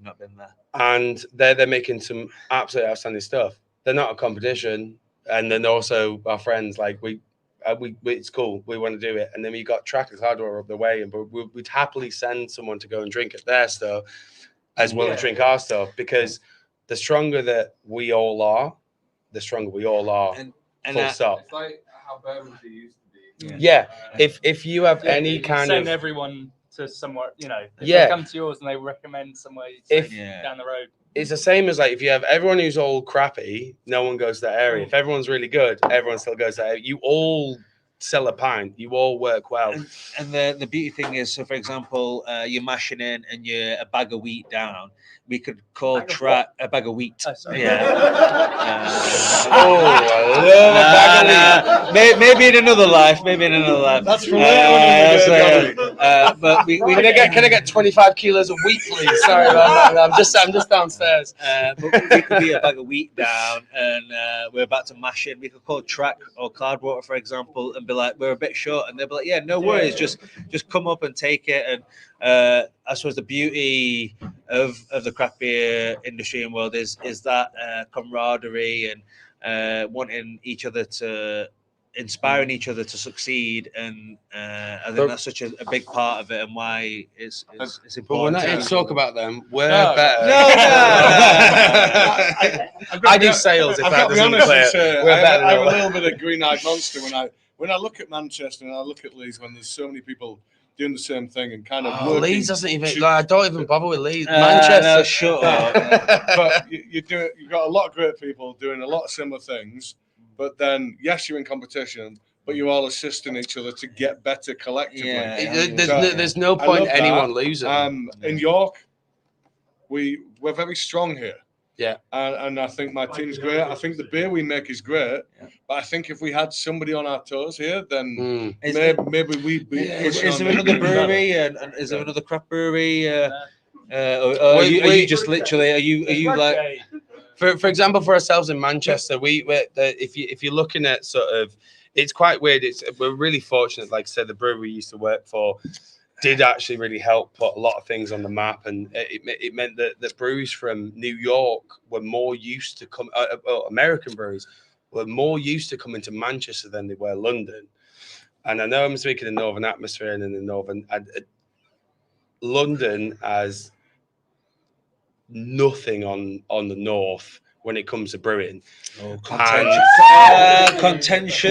not been there. And they're making some absolutely outstanding stuff. They're not a competition, and then also our friends. Like we it's cool. We want to do it, and then we got Track and Cloudwater up the way, and we'd happily send someone to go and drink at their stuff as well as drink our stuff, because the stronger that we all are, the stronger we all are. And full stop. It's like how Bermondsey used to be. Yeah. If you have any You kind send of everyone to somewhere, you know, if Yeah. they come to yours and they recommend somewhere you take down the road. it's the same as like if you have everyone who's all crappy, no one goes to that area. If everyone's really good, everyone still goes to that area. You all sell a pint. You all work well. And the beauty thing is, so for example, you're mashing in and you're a bag of wheat down. We could call track a bag of wheat. Yeah. I love a bag of wheat. Maybe in another life. Maybe in another life. That's for later. But we Can I get 25 kilos of wheat, please? Sorry, man. I'm just downstairs. But we could be a bag of wheat down, and we're about to mash in. We could call track or Cloudwater, for example, and be like, we're a bit short, and they'll be like, yeah, no worries, just come up and take it. And I suppose the beauty of the craft beer industry and world is that camaraderie and wanting each other to. Inspiring each other to succeed, and I think that's such a big part of it, and why it's important. But we're not here to talk about them. We're No, better. No. I do sales. If I've that got to be doesn't honest clear, and say, we're I better. have a than little bit of green-eyed monster when I look at Manchester and I look at Leeds when there's so many people doing the same thing and kind of working. Leeds doesn't even. I don't even bother with Leeds. No, Manchester. shut up. But you've got a lot of great people doing a lot of similar things. But then, yes, you're in competition, but you're all assisting each other to get better collectively. Yeah. There's no I point love that. anyone losing. In York, we're very strong here. Yeah. And I think my team's great. I think the beer we make is great. But I think if we had somebody on our toes here, then maybe we'd be. Is there another brewery and is there another craft brewery? Are you just literally? Are you like? For example, for ourselves in Manchester, if you're looking at sort of, it's quite weird. We're really fortunate. Like I said, the brewery we used to work for did actually really help put a lot of things on the map, and it meant that breweries from New York were more used to come. American breweries were more used to coming to Manchester than they were London. And I know I'm speaking in the northern atmosphere and in the northern. London has nothing on the north when it comes to brewing. Contentious.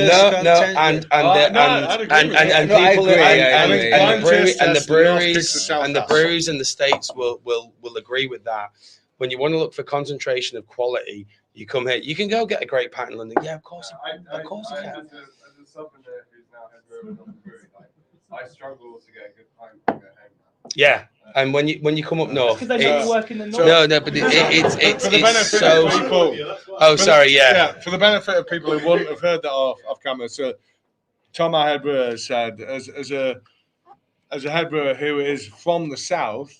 And the breweries in the States will agree with that. When you want to look for concentration of quality, you come here. You can go get a great pint in London. Yeah, of course you can. As a southerner who's now head brewer of the brewery, I struggle to get a good pint to go home. Yeah, and when you come up north, Because they don't work in the north. no, but it's for the benefit so. of people. For the benefit of people who wouldn't have heard that off camera. So, Tom, our head brewer, said as a head brewer who is from the south,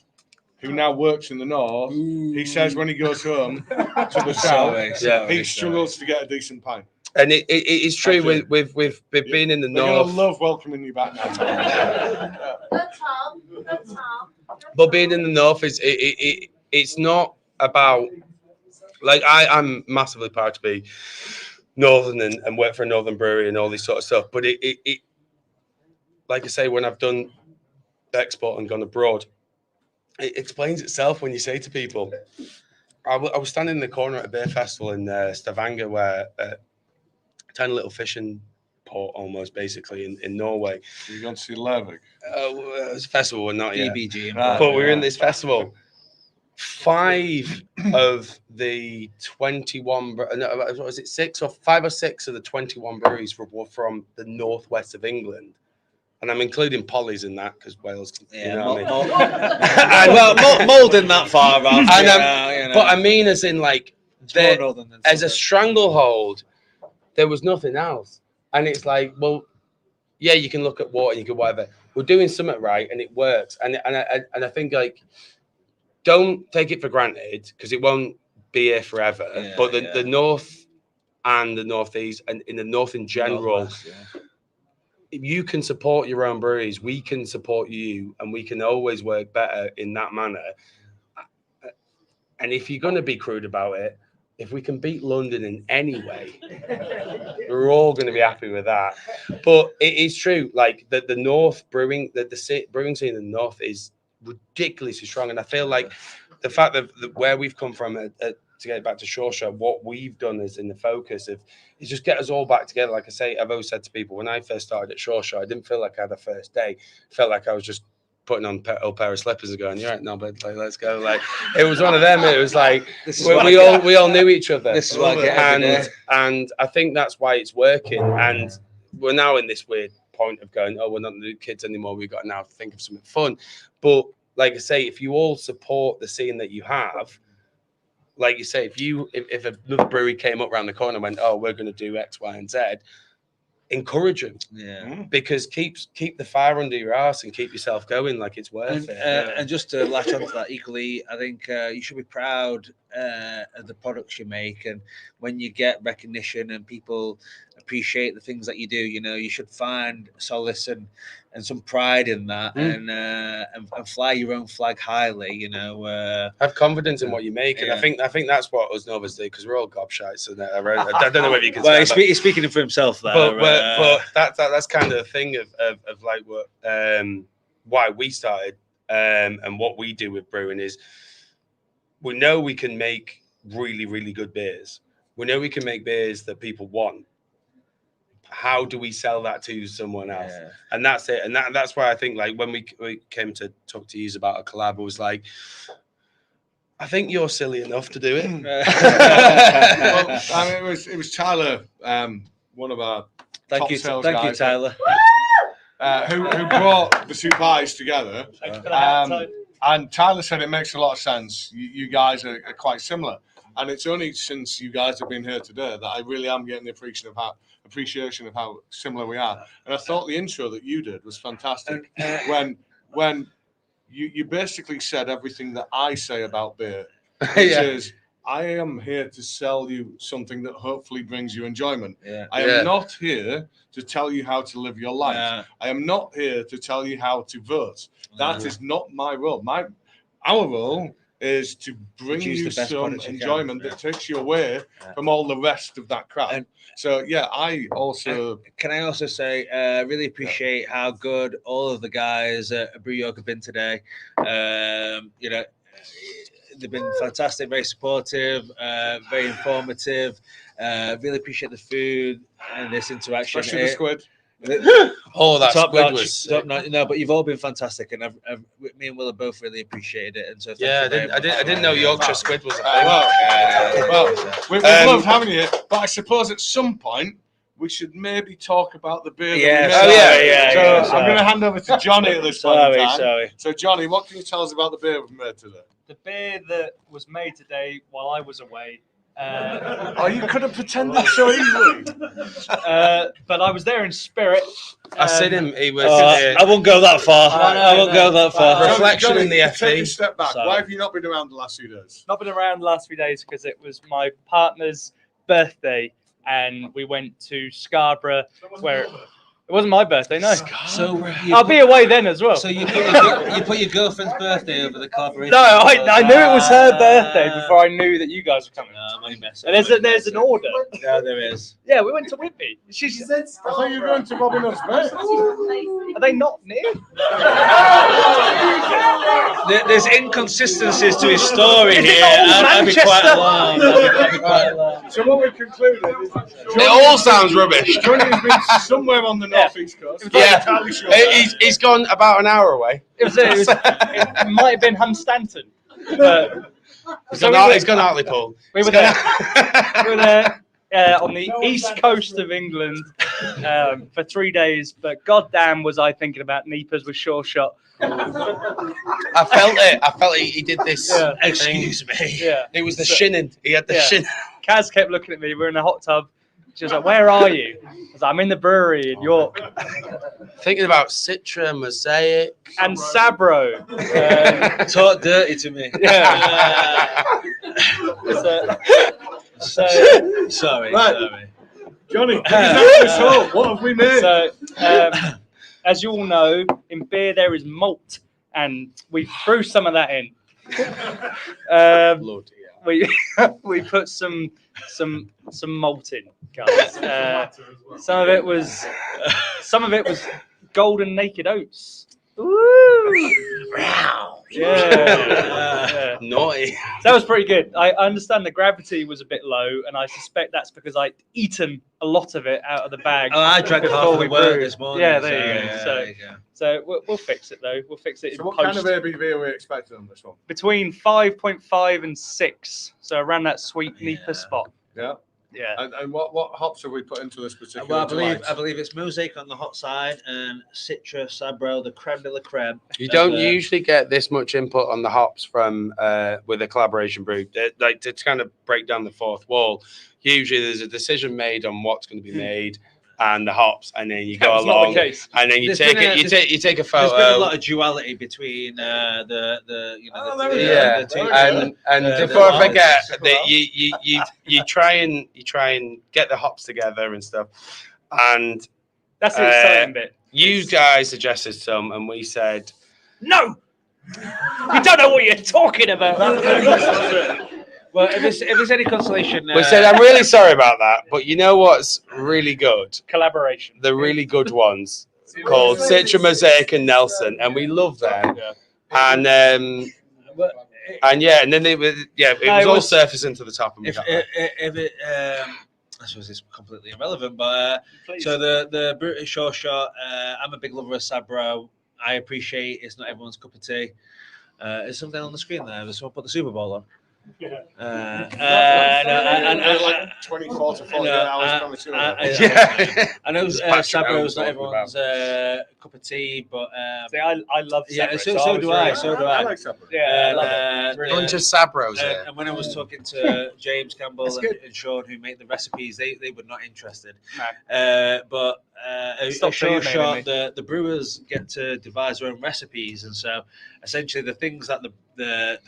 who now works in the north, he says when he goes home to the south, he struggles to get a decent pint. And it is true with being in the north. I love welcoming you back now. That's Tom. But being in the north it's not about, like, I'm massively proud to be northern and work for a northern brewery and all this sort of stuff. But it like I say, when I've done export and gone abroad, it explains itself when you say to people. I was standing in the corner at a beer festival in Stavanger, where tiny little fishing port almost, basically, in Norway. You're going to see Lervig? It was a festival, we're not yet. DBG. But we were in this festival. 5 of the 21, what was it, 5 or 6 of the 21 breweries were from the northwest of England. And I'm including Polly's in that because Wales, you know what I mean? Well, Malden that far off. But I mean, as in, like, as a stranglehold, there was nothing else. And it's like, well, yeah, you can look at water, you can whatever. We're doing something right, and it works. And I think, like, don't take it for granted because it won't be here forever. But the north and the northeast, and in the north in general, if you can support your own breweries, we can support you, and we can always work better in that manner. And if you're going to be crude about it, if we can beat London in any way, we're all going to be happy with that. But it is true, like the North brewing, the brewing scene in the North is ridiculously strong, and I feel like the fact that where we've come from to get back to Sureshot, what we've done is in the focus of is just get us all back together. Like I say, I've always said to people, when I first started at Sureshot, I didn't feel like I had a first day. I felt like I was just putting on a pair of slippers and going, "You're right, no, but like, let's go." Like it was one of them. It was like we all knew each other. This is what I get every day. And I think that's why it's working. And we're now in this weird point of going, "Oh, we're not the kids anymore. We've got to now think of something fun." But like I say, if you all support the scene that you have, like you say, if another brewery came up around the corner and went, "Oh, we're going to do X, Y, and Z," encourage them, because keep the fire under your arse and keep yourself going. Like it's worth it. And just to latch onto that equally, I think you should be proud of the products you make, and when you get recognition and people appreciate the things that you do, you should find solace and some pride in that, and fly your own flag highly. Have confidence in what you make, and I think that's what us Novas do, because we're all gobshites. And I don't know whether you can. Well, he's speaking for himself there. But that's kind of the thing of like what why we started and what we do with brewing is we know we can make really, really good beers. We know we can make beers that people want. How do we sell that to someone else? And that's it. And that's why I think, like, when we came to talk to you about a collab, it was like, I think you're silly enough to do it. Well, I mean, it was Tyler, one of our top sales guys. Thank you, Tyler. Who brought the two parties together. And Tyler said it makes a lot of sense. You guys are quite similar. And it's only since you guys have been here today that I really am getting the appreciation of how similar we are. And I thought the intro that you did was fantastic. When you basically said everything that I say about beer, which is, I am here to sell you something that hopefully brings you enjoyment. I am not here to tell you how to live your life. I am not here to tell you how to vote. That is not my role. Our role is to bring you some enjoyment that takes you away from all the rest of that crap. So I also can I also say really appreciate how good all of the guys at Brew York have been today. They've been fantastic, very supportive, very informative. Really appreciate the food and this interaction. Especially the squid. That top squid notch, was top notch. No, but you've all been fantastic, and me and Will have both really appreciated it. And so I didn't know Yorkshire squid was a thing. We've loved having you, but I suppose at some point we should maybe talk about the beer. So I'm going to hand over to Johnny at this point in time. Sorry. So Johnny, what can you tell us about the beer we've made today? The beer that was made today while I was away. You could have pretended so easily. But I was there in spirit. I seen him. He was. I won't go that far. I won't go that far. Reflection Johnny, in the FD. Take a step back. Sorry. Why have you not been around the last few days? Not been around the last few days because it was my partner's birthday, and we went to Scarborough, where it wasn't my birthday. No. So I'll be away then as well. So you put your girlfriend's birthday over the collaboration? No, I knew it was her birthday before I knew that you guys were coming. And there's an order. Yeah, there is. Yeah, we went to Whitby. She said, I thought you were going to Robin Hood's base. are they not near? There's inconsistencies to his story Is it here. not I'd be quite alarmed. So what we concluded is It all sounds rubbish. Johnny's been somewhere on the northeast coast. Yeah. Entirely sure. He's gone about an hour away. It might have been Hunstanton. But He's gone Hartlepool. We were there. On the east coast of England for 3 days, but goddamn was I thinking about Neepers with Sureshot. I felt it. He did this. Yeah. Excuse me. Yeah, It was the shinning. He had the shin. Kaz kept looking at me. We were in a hot tub. She was like, "Where are you?" I was like, "I'm in the brewery in York." Thinking about Citra, Mosaic, and Sabro. Talk dirty to me. Yeah. Sorry. Johnny, so what have we made? So, as you all know, in beer there is malt, and we threw some of that in. We put some malt in, guys. Some of it was golden naked oats. Woo! Yeah. Naughty. That was pretty good. I understand the gravity was a bit low, and I suspect that's because I'd eaten a lot of it out of the bag. Oh, I drank half before of we the word brewed. this morning. Yeah, there you go. yeah, So, there you go. so we'll fix it though. We'll fix it So in what post. kind of ABV are we expecting on this one? Between 5.5 and 6, so around that sweet Nipah Yeah. spot. Yeah. Yeah. And what hops have we put into this particular? Well, I delight? believe it's Mosaic on the hot side and Citra, Sabro, the creme de la creme. You don't And, usually get this much input on the hops from with a collaboration brew. Like to kind of break down the fourth wall. Usually, there's a decision made on what's going to be made and the hops, and then you go That's not along, the case. and then you There's take been it. a- You take a There's photo. been a lot of duality between the you know Oh, the, there we the, go. Yeah, the two. and the before I hops. forget, that you try and get the hops together and stuff, and That's the exciting bit. you guys suggested some, and we said No! You don't know what you're talking about. Well, if it's any consolation, we said I'm really sorry about that, but you know what's really good? Collaboration. The really good ones called Citra, Mosaic, and Nelson, and we love them. Yeah. And and then it was all surfacing to the top. And we if got that. I suppose it's completely irrelevant, but so the British Sureshot, I'm a big lover of Sabro. I appreciate it's not everyone's cup of tea. Is something on the screen there? Does someone put the Super Bowl on? Yeah. Like 24 to 48 hours from the two of them. I know Just patch your own Sabro's not talking everyone's cup of tea, but See, I love yeah, Sabro, so do I. So do I I. like Sabro. Yeah, I And, love it. It's really Bunch good. of Sabros here. and when I was talking to James Campbell That's good. and Sean, who make the recipes, they were not interested. No. But Stop a short saying shot, that, the brewers get to devise their own recipes, and so essentially the things that the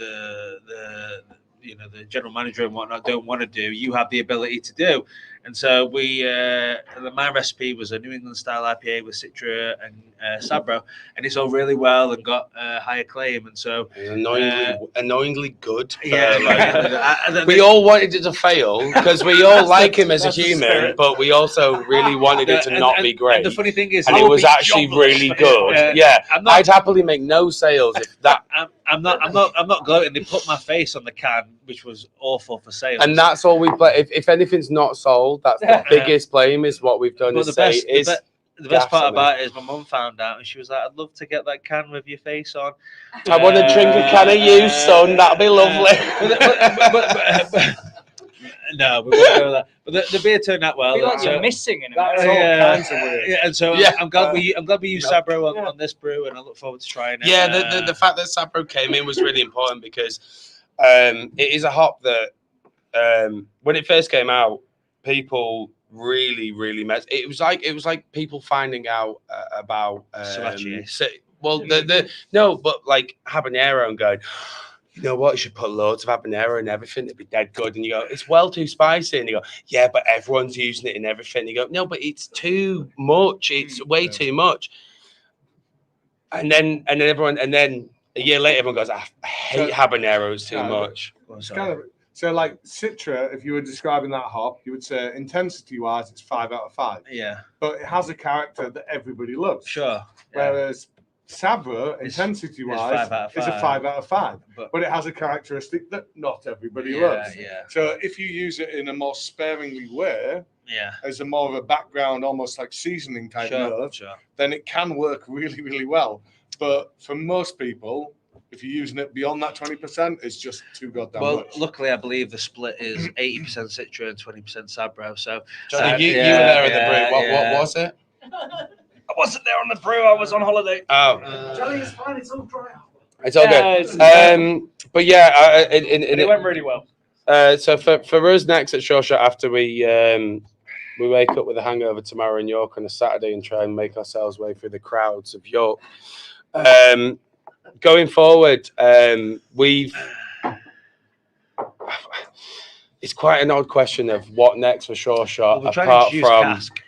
you know the general manager and whatnot don't want to do, you have the ability to do. And so my recipe was a New England style IPA with Citra and Sabro, and it's all really well and got high acclaim. And so Annoyingly good. yeah, We all wanted it to fail because we all like him as a human, but we also really wanted it to not be great. And the funny thing is, And it was actually really good. Yeah, I'd happily make no sales if that. I'm not gloating. They put my face on the can, which was awful for sales. And that's all we play. If anything's not sold, that's the biggest blame. Is what we've done. But Is say the best part gas on about it is my mum found out and she was like, "I'd love to get that can with your face on." I want to drink a can of you, son. That'd be lovely. No, we won't go that. But the beer turned out well. I feel like so, you're missing in That's it. all kinds of weird. yeah, and so Yeah. I'm glad we used Sabro on this brew, and I look forward to trying it. Yeah, the fact that Sabro came in was really important because it is a hop that when it first came out, people really messed. It was like people finding out about Sriracha. but like habanero and going, you know what, you should put loads of habanero in everything, it'd be dead good. And you go, it's well too spicy. And you go, yeah, but everyone's using it in everything. And you go, no, but it's too much. It's way too much. And then a year later, everyone goes, I hate habaneros too much. It's kind of so like Citra. If you were describing that hop, you would say intensity-wise, it's 5 out of 5. Yeah, But it has a character that everybody loves. sure. Whereas Sabro, intensity-wise, is a 5 out of 5. But it has a characteristic that not everybody loves. Yeah. So if you use it in a more sparingly way, Yeah. as a more of a background, almost like seasoning type note, Sure. then it can work really well. But for most people, if you're using it beyond that 20%, it's just too goddamn Well, much. luckily, I believe the split is 80% Citra and 20% Sabro. So, Johnny, you were there at the brew. What was it? I wasn't there on the brew. I was on holiday. Oh, Johnny, it's fine. It's all dry. it's all good. But yeah, It went really well. so for us next at Sureshot, after we wake up with a hangover tomorrow in York on a Saturday and try and make ourselves way through the crowds of York. Going forward, it's quite an odd question of what next for Sureshot apart from cask.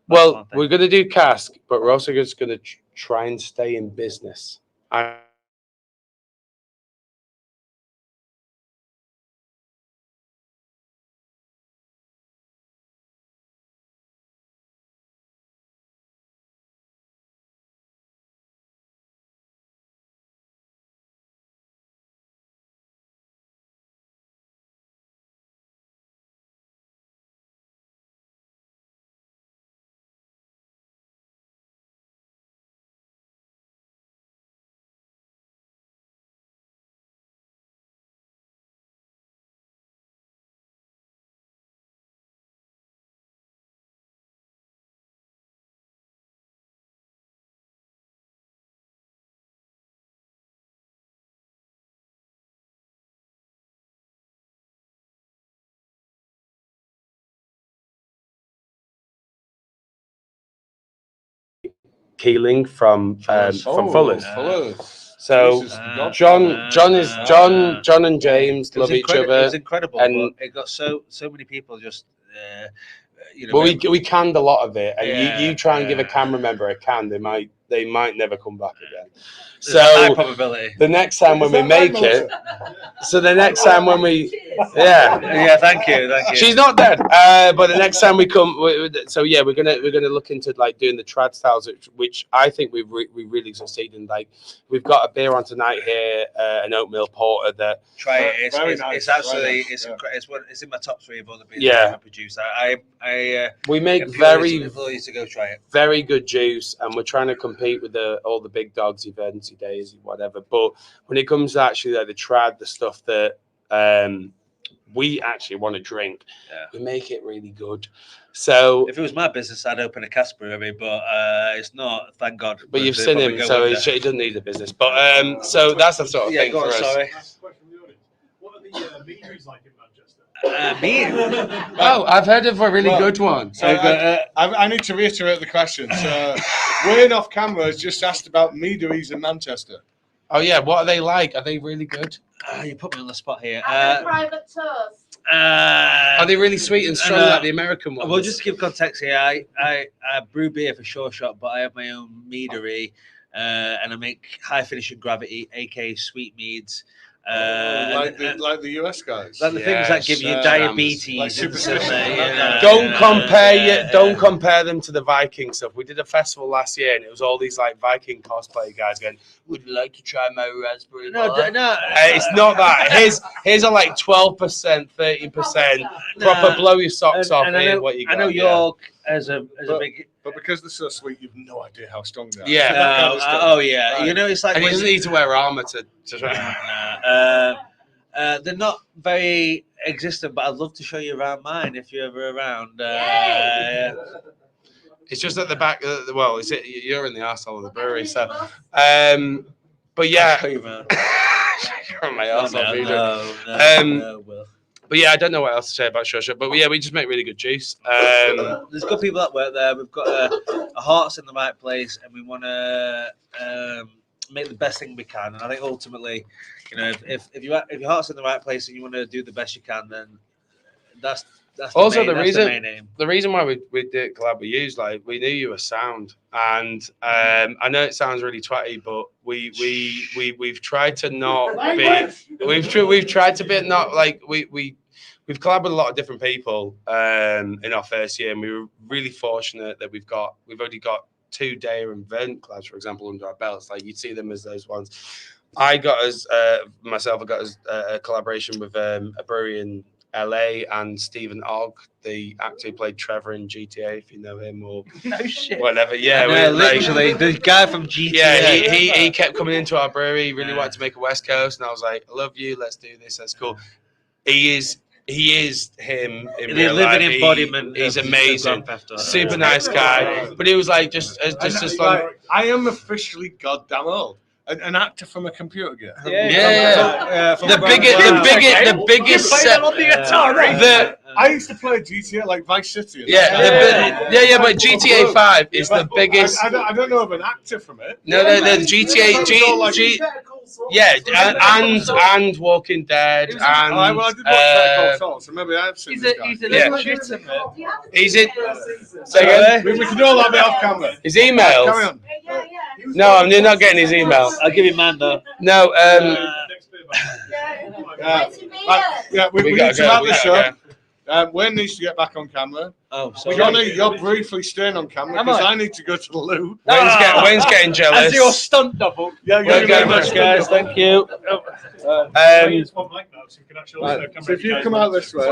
Well, we're going to do cask, but we're also just going to try and stay in business. Keeling from Fuller's. So Jesus, God. John and James love each other. It was incredible, and but it got so many people just. Well, we canned a lot of it, and Yeah, you try and give a camera member a can, they might never come back again. There's a high So probability. the next time when we make it, yeah, thank you. She's not dead, but the next time we come, we're gonna look into like doing the trad styles, which I think we really succeed in. Like we've got a beer on tonight here, an oatmeal porter that try it. It's absolutely it's in my top 3 of all the beers I've ever produced. We make employees to go try it. Very good juice, and we're trying to compete with all the big dogs, Events, Days, whatever. But when it comes to actually like the trad, the stuff that we actually want to drink, we make it really good. So if it was my business, I'd open a cask brewery, but it's not. Thank God. But you've seen him, so he doesn't need a business. But so that's the sort of thing for us. Sorry. What are the meaderies like in Manchester? Oh, I've heard of a really good one. So I need to reiterate the question. So Wayne off camera has just asked about meaderies in Manchester. Oh yeah, what are they like? Are they really good? You put me on the spot here. Private tours. Are they really sweet and strong like the American ones? Well, just to give context here, I brew beer for Sureshot, but I have my own meadery, and I make high finishing gravity, aka sweet meads. Like the US guys, like the things that give you diabetes. Like Don't compare them to the Viking stuff. We did a festival last year, and it was all these like Viking cosplay guys going, "Would you like to try my raspberry?" No, it's not that. Here's a like 12%, 13%. Proper blow your socks off. What you got? I know York as a big. But because they're so sweet, you've no idea how strong they are. Yeah. Right. You know, it's like and he doesn't need to wear armor to they're not very existent, but I'd love to show you around mine if you're ever around. It's just at the back. You're in the arsehole of the brewery, so. But yeah. You're on my arsehole. No, Will. But yeah, I don't know what else to say about Sureshot. But yeah, we just make really good juice. There's good people that work there. We've got our hearts in the right place, and we want to make the best thing we can. And I think ultimately, you know, if your heart's in the right place and you want to do the best you can, then that's also the main aim. The reason why we did collab with you is like we knew you were sound, and I know it sounds really twatty, but we've tried to not be we've tried to be not like we've collabed with a lot of different people in our first year, and we were really fortunate that we've already got 2 Dare and Vent collabs, for example, under our belts. Like you'd see them as those ones. I got a collaboration with a brewery in LA and Stephen Ogg, the actor who played Trevor in GTA, if you know him or no shit. Whatever. Yeah, literally the guy from GTA. Yeah, he kept coming into our brewery. He really wanted to make a West Coast, and I was like, I love you, let's do this, that's cool. He is him in real life. Living embodiment. He's amazing, super nice guy. But he was like just like I am officially goddamn old. An actor from a computer game. The biggest set on the guitar, right? I used to play GTA like Vice City. But GTA 5 is the biggest. I don't know of an actor from it. No, the GTA and Walking Dead and I did watch Better Call Saul, so maybe I've seen this guy. He's legitimate. He's in. We can all have it off camera. His emails. Carry on. No, I'm not getting his emails. I'll give you mine though. No. We need to wrap this up. Wayne needs to get back on camera. Oh, sorry. Johnny, you're briefly staying on camera because I need to go to the loo. Wayne's getting jealous. As your stunt double. Yeah, thank you very much, guys. Thank you. So if you come out this way.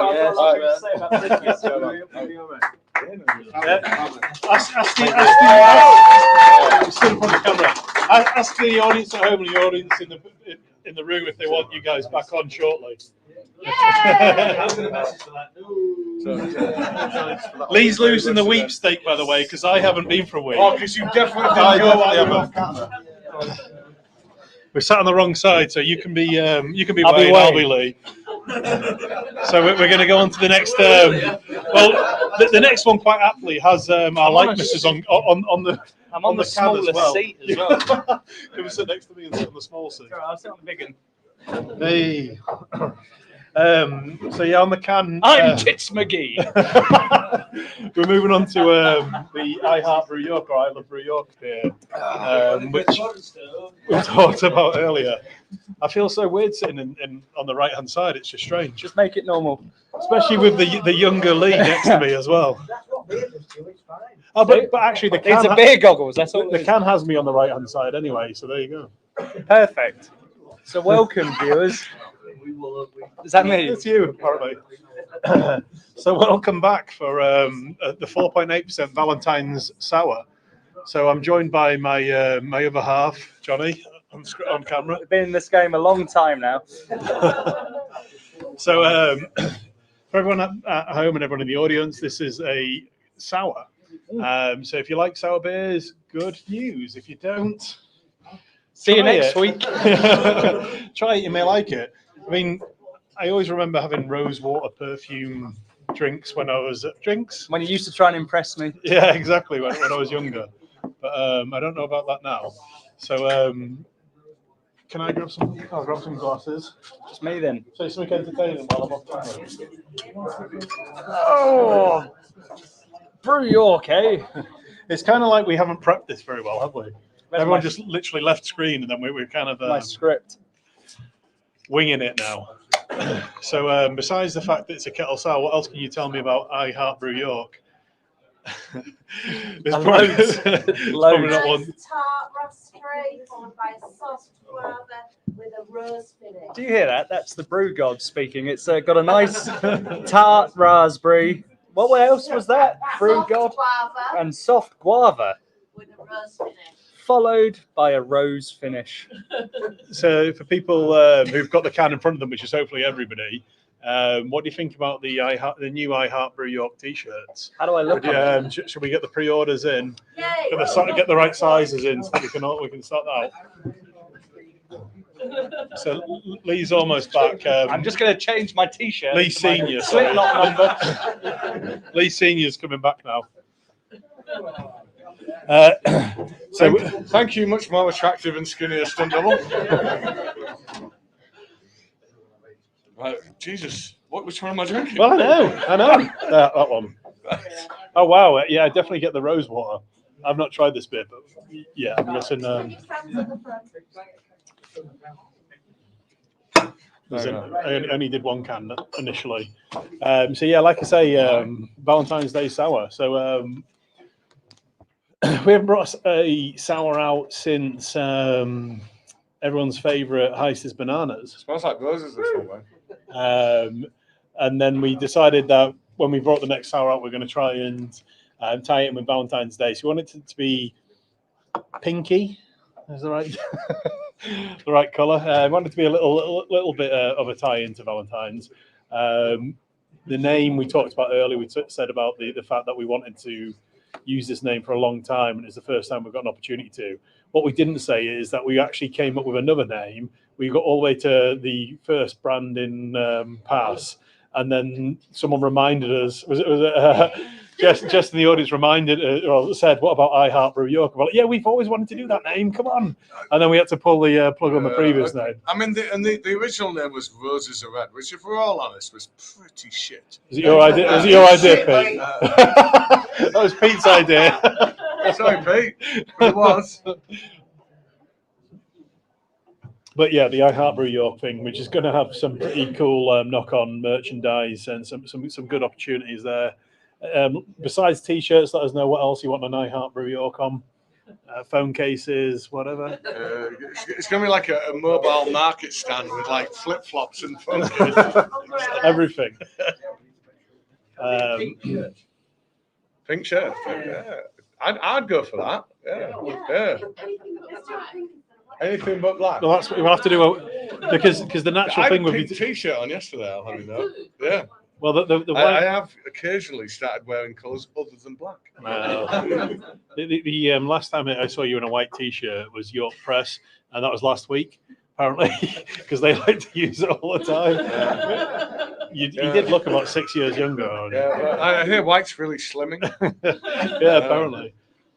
Ask the audience at home and the audience in the room if they want you guys back on shortly. Lee's losing the weep steak, by the way, because I haven't been for a week. Oh, because you definitely didn't go. We're sat on the wrong side, so you can be I'll be Wayne, I'll be Wayne. Lee. So we're going to go on to the next. Well, the next one quite aptly has our likenesses on the. I'm on the can as smallest well. seat as well. It was sit next to me and sit on the small seat. I'll sit on the big one. Hey. So yeah, on the can. I'm Tits McGee. We're moving on to the I Heart Brew York or I Love Brew York beer, which we talked about earlier. I feel so weird sitting in on the right hand side. It's just strange. Just make it normal. Especially with the younger Lee next to me as well. Oh, but actually the can It's a beer goggles. That's all. the can has me on the right hand side anyway. So there you go. Perfect. So welcome, viewers. Is that me? It's you, apparently. So welcome back for the 4.8% Valentine's Sour. So I'm joined by my my other half, Johnny, on camera. We've been in this game a long time now. So for everyone at home and everyone in the audience, this is a sour. So if you like sour beers, good news. If you don't, See you try next it. week. Try it, you may like it. I mean, I always remember having rose water perfume drinks when I was at drinks. When you used to try and impress me. Yeah, exactly, when I was younger. But I don't know about that now. So can I grab some? I'll grab some glasses. It's me then. Say something entertaining while I'm off camera. Oh, Brew York, eh? It's kind of like we haven't prepped this very well, have we? That's Everyone my- just literally left screen and then we're kind of My script. winging it now. So besides the fact that it's a kettle sour, what else can you tell me about I Heart Brew York? There's probably, Loads. there's probably not one. Nice tart raspberry followed by a soft guava with a rose finish. Do you hear that? That's the brew god speaking. It's got a nice tart raspberry. What else was that? Brew Soft god guava and soft guava, with a rose finish. followed by a rose finish. So for people who've got the can in front of them, which is hopefully everybody, what do you think about the new I Heart Brew York t-shirts? How do I look? Should we get the pre-orders in? Yay! Get the right sizes in so that we can start that out. So Lee's almost back. I'm just going to change my t-shirt. Lee to my Senior, Slipknot number. Lee Senior's coming back now. So Thank you, much more attractive and skinnier stunt double. Right, Jesus, which one am I drinking? well, I know that one. Oh wow, yeah, I definitely get the rose water. I've not tried this bit, but yeah, I'm guessing. Can you stand to the front? I only did one can initially. So yeah, like I say, Valentine's Day sour. So we haven't brought a sour out since everyone's favourite Heist's Bananas. Smells like roses this one, man. And then we decided that when we brought the next sour out, we're going to try and tie it in with Valentine's Day. So we want it to be pinky. Is the right the right colour? I want it to be a little bit of a tie into Valentine's. The name we talked about earlier, we said about the fact that we wanted to use this name for a long time, and it's the first time we've got an opportunity to. What we didn't say is that we actually came up with another name. We got all the way to the first brand in pass, and then someone reminded us. Was it just in the audience reminded or said, "What about I Heart Brew York?" Well, yeah, we've always wanted to do that name. Come on, and then we had to pull the plug on the previous name. I mean, the original name was Roses Are Red, which, if we're all honest, was pretty shit. Was it your idea? Was it your idea, Pete? That was Pete's idea. Sorry, Pete. It was. But yeah, the I Heart Brew York thing, which is going to have some pretty cool knock-on merchandise and some good opportunities there. Besides t-shirts, let us know what else you want an I Heart Brew York on. Phone cases, whatever. It's going to be like a mobile market stand with like flip-flops and phone cases. Everything. Pink shirt. Yeah. I'd go for that. Yeah. Anything but black. Well, that's what we'll have to do because the natural I thing had a would pink be. t-shirt on yesterday. I'll have you know. Yeah. Well, the I have occasionally started wearing colours other than black. The last time I saw you in a white t-shirt was York Press, and that was last week. apparently, because they like to use it all the time. You did look about 6 years younger. Yeah, well, I hear White's really slimming. Yeah, apparently.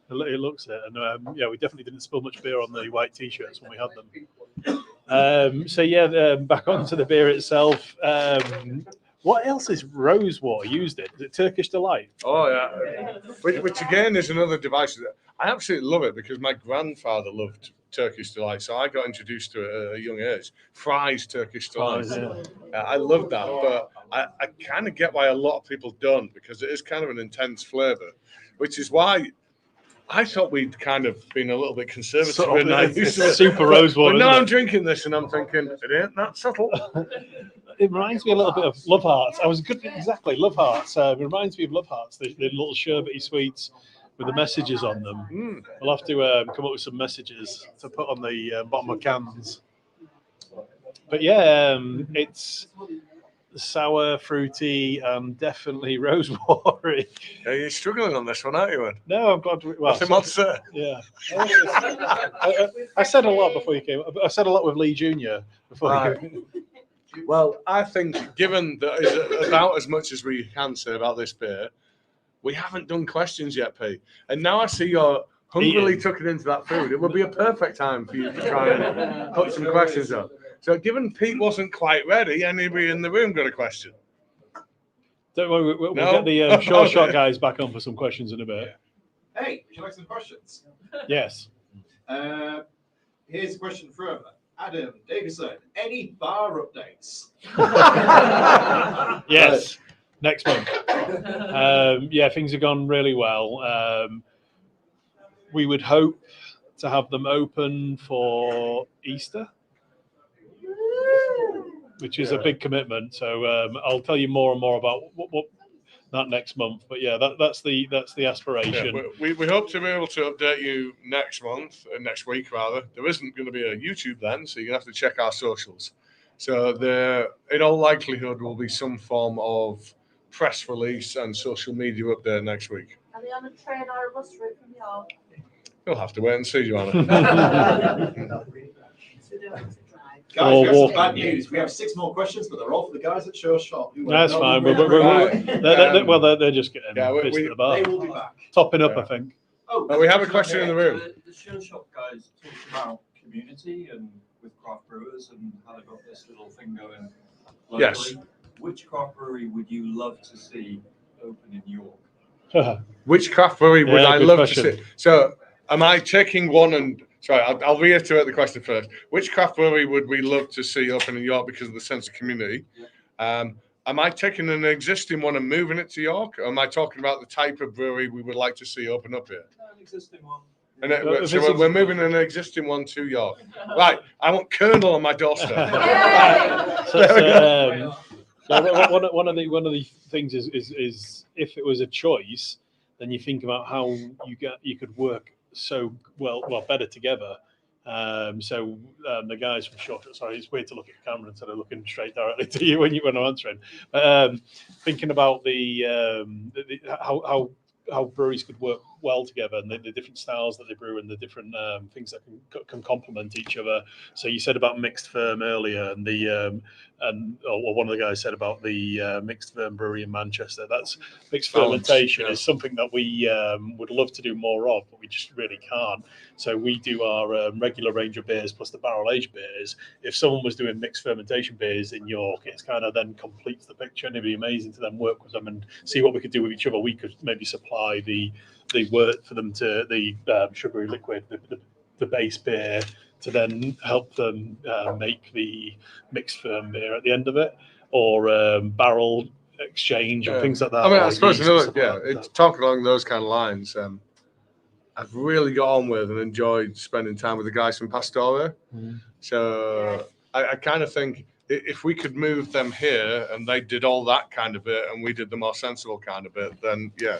It looks it. And yeah, we definitely didn't spill much beer on the white t-shirts when we had them. So yeah, back onto the beer itself. What else is Rosewater used in? Is it Turkish Delight? Oh yeah, which again is another device. I absolutely love it because my grandfather loved Turkish Delight, so I got introduced to it at a young age. Fries Turkish Delight. I love that, but I kind of get why a lot of people don't, because it is kind of an intense flavour, which is why I thought we'd kind of been a little bit conservative. It's super Rosewater. But now I'm drinking this and I'm thinking, it ain't that subtle. It reminds me a little bit of Love Hearts. Exactly, Love Hearts. It reminds me of Love Hearts, the little sherbety sweets with the messages on them. We'll have to come up with some messages to put on the bottom of cans. But yeah, it's sour, fruity, and definitely rosewater. Yeah, you're struggling on this one, aren't you, Ed? No, I'm glad. Well, nothing more to say. Yeah, I said a lot before you came. I said a lot with Lee Jr. before. Well, I think given that is about as much as we can say about this beer, we haven't done questions yet, Pete. And now I see you're hungrily tucking into that food. It would be a perfect time for you to try and put some questions up. So given Pete wasn't quite ready, anybody in the room got a question? Don't worry, we'll get the Sureshot guys back on for some questions in a bit. Hey, would you like some questions? Yes. Here's a question from Adam Davison. Any bar updates? Yes, next month. Yeah, things have gone really well. We would hope to have them open for Easter, which is a big commitment. So I'll tell you more and more about what that next month. But yeah, that's the aspiration. Yeah, we hope to be able to update you next week rather. There isn't going to be a YouTube then, so you're going to have to check our socials. So there, in all likelihood, will be some form of press release and social media update next week. Are they on a train or a bus route from York? You'll have to wait and see, Joanna. Guys, we have some bad news. We have 6 more questions, but they're all for the guys at Sureshot. That's fine. They're just getting pissed at the bar. They will be back. Topping up, I think. Oh, we have a question in the room. The Sureshot guys talked about community and with craft brewers and how they got this little thing going locally. Yes. Which craft brewery would you love to see open in York? Which craft brewery would I love to see? So, am I taking one and... Sorry, I'll reiterate the question first. Which craft brewery would we love to see open in York because of the sense of community? Am I taking an existing one and moving it to York? Or am I talking about the type of brewery we would like to see open up here? An existing one. And so we're moving an existing one to York. Right, I want Colonel on my doorstep. One of the things is if it was a choice, then you think about how you could work so well better together. The guys from Sureshot, sorry, it's weird to look at the camera instead of looking straight directly to you when I'm answering. Thinking about how breweries could work well together and the different styles that they brew and the different things that can complement each other. So you said about mixed firm earlier, and one of the guys said about the mixed firm brewery in Manchester. That's mixed fermentation is something that we would love to do more of, but we just really can't. So we do our regular range of beers plus the barrel aged beers. If someone was doing mixed fermentation beers in York, it's kind of then completes the picture, and it'd be amazing to then work with them and see what we could do with each other. We could maybe supply the wort for them to the sugary liquid, the base beer, to then help them make the mixed firm beer at the end of it, or barrel exchange and things like that. I mean, I suppose it's talking along those kind of lines. I've really got on with and enjoyed spending time with the guys from Pastore. So I kind of think if we could move them here and they did all that kind of bit and we did the more sensible kind of bit, then yeah.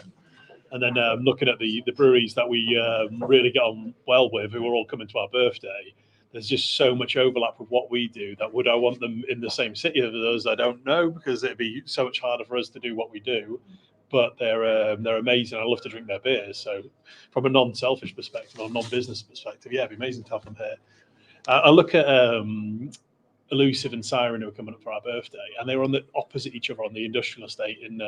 And then looking at the breweries that we really get on well with, who are all coming to our birthday, there's just so much overlap with what we do that would I want them in the same city as those? I don't know, because it'd be so much harder for us to do what we do. But they're amazing. I love to drink their beers. So from a non-selfish perspective or non-business perspective, yeah, it'd be amazing to have them here. I look at Elusive and Siren who were coming up for our birthday, and they were on the opposite each other on the industrial estate in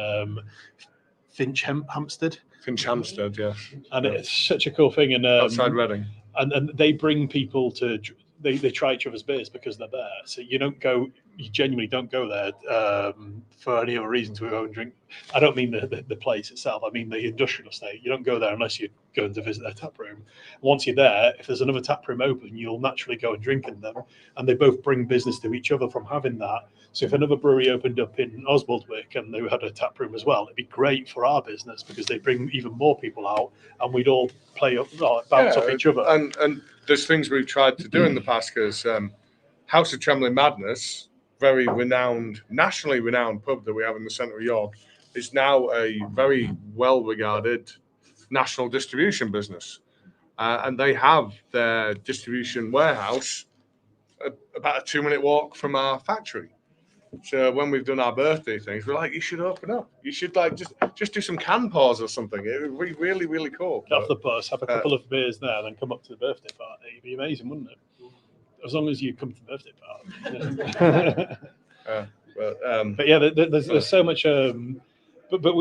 Hampstead. Finch Hampstead, yeah. And it's such a cool thing. And outside Reading. And they bring people to they try each other's beers because they're there. So you genuinely don't go there for any other reason to go and drink. I don't mean the place itself. I mean the industrial estate. You don't go there unless you're going to visit their tap room. Once you're there, if there's another tap room open, you'll naturally go and drink in them. And they both bring business to each other from having that. So if another brewery opened up in Oswaldwick and they had a tap room as well, it'd be great for our business because they bring even more people out, and we'd all bounce off each other. And there's things we've tried to do in the past because House of Trembling Madness, very renowned, nationally renowned pub that we have in the centre of York, is now a very well-regarded national distribution business. And they have their distribution warehouse about a 2-minute walk from our factory. So when we've done our birthday things, we're like, you should open up. You should just do some can pours or something. It would be really, really cool. Get off the bus, have a couple of beers there, then come up to the birthday party. It'd be amazing, wouldn't it? As long as you come to the birthday party. But yeah, there's so much. But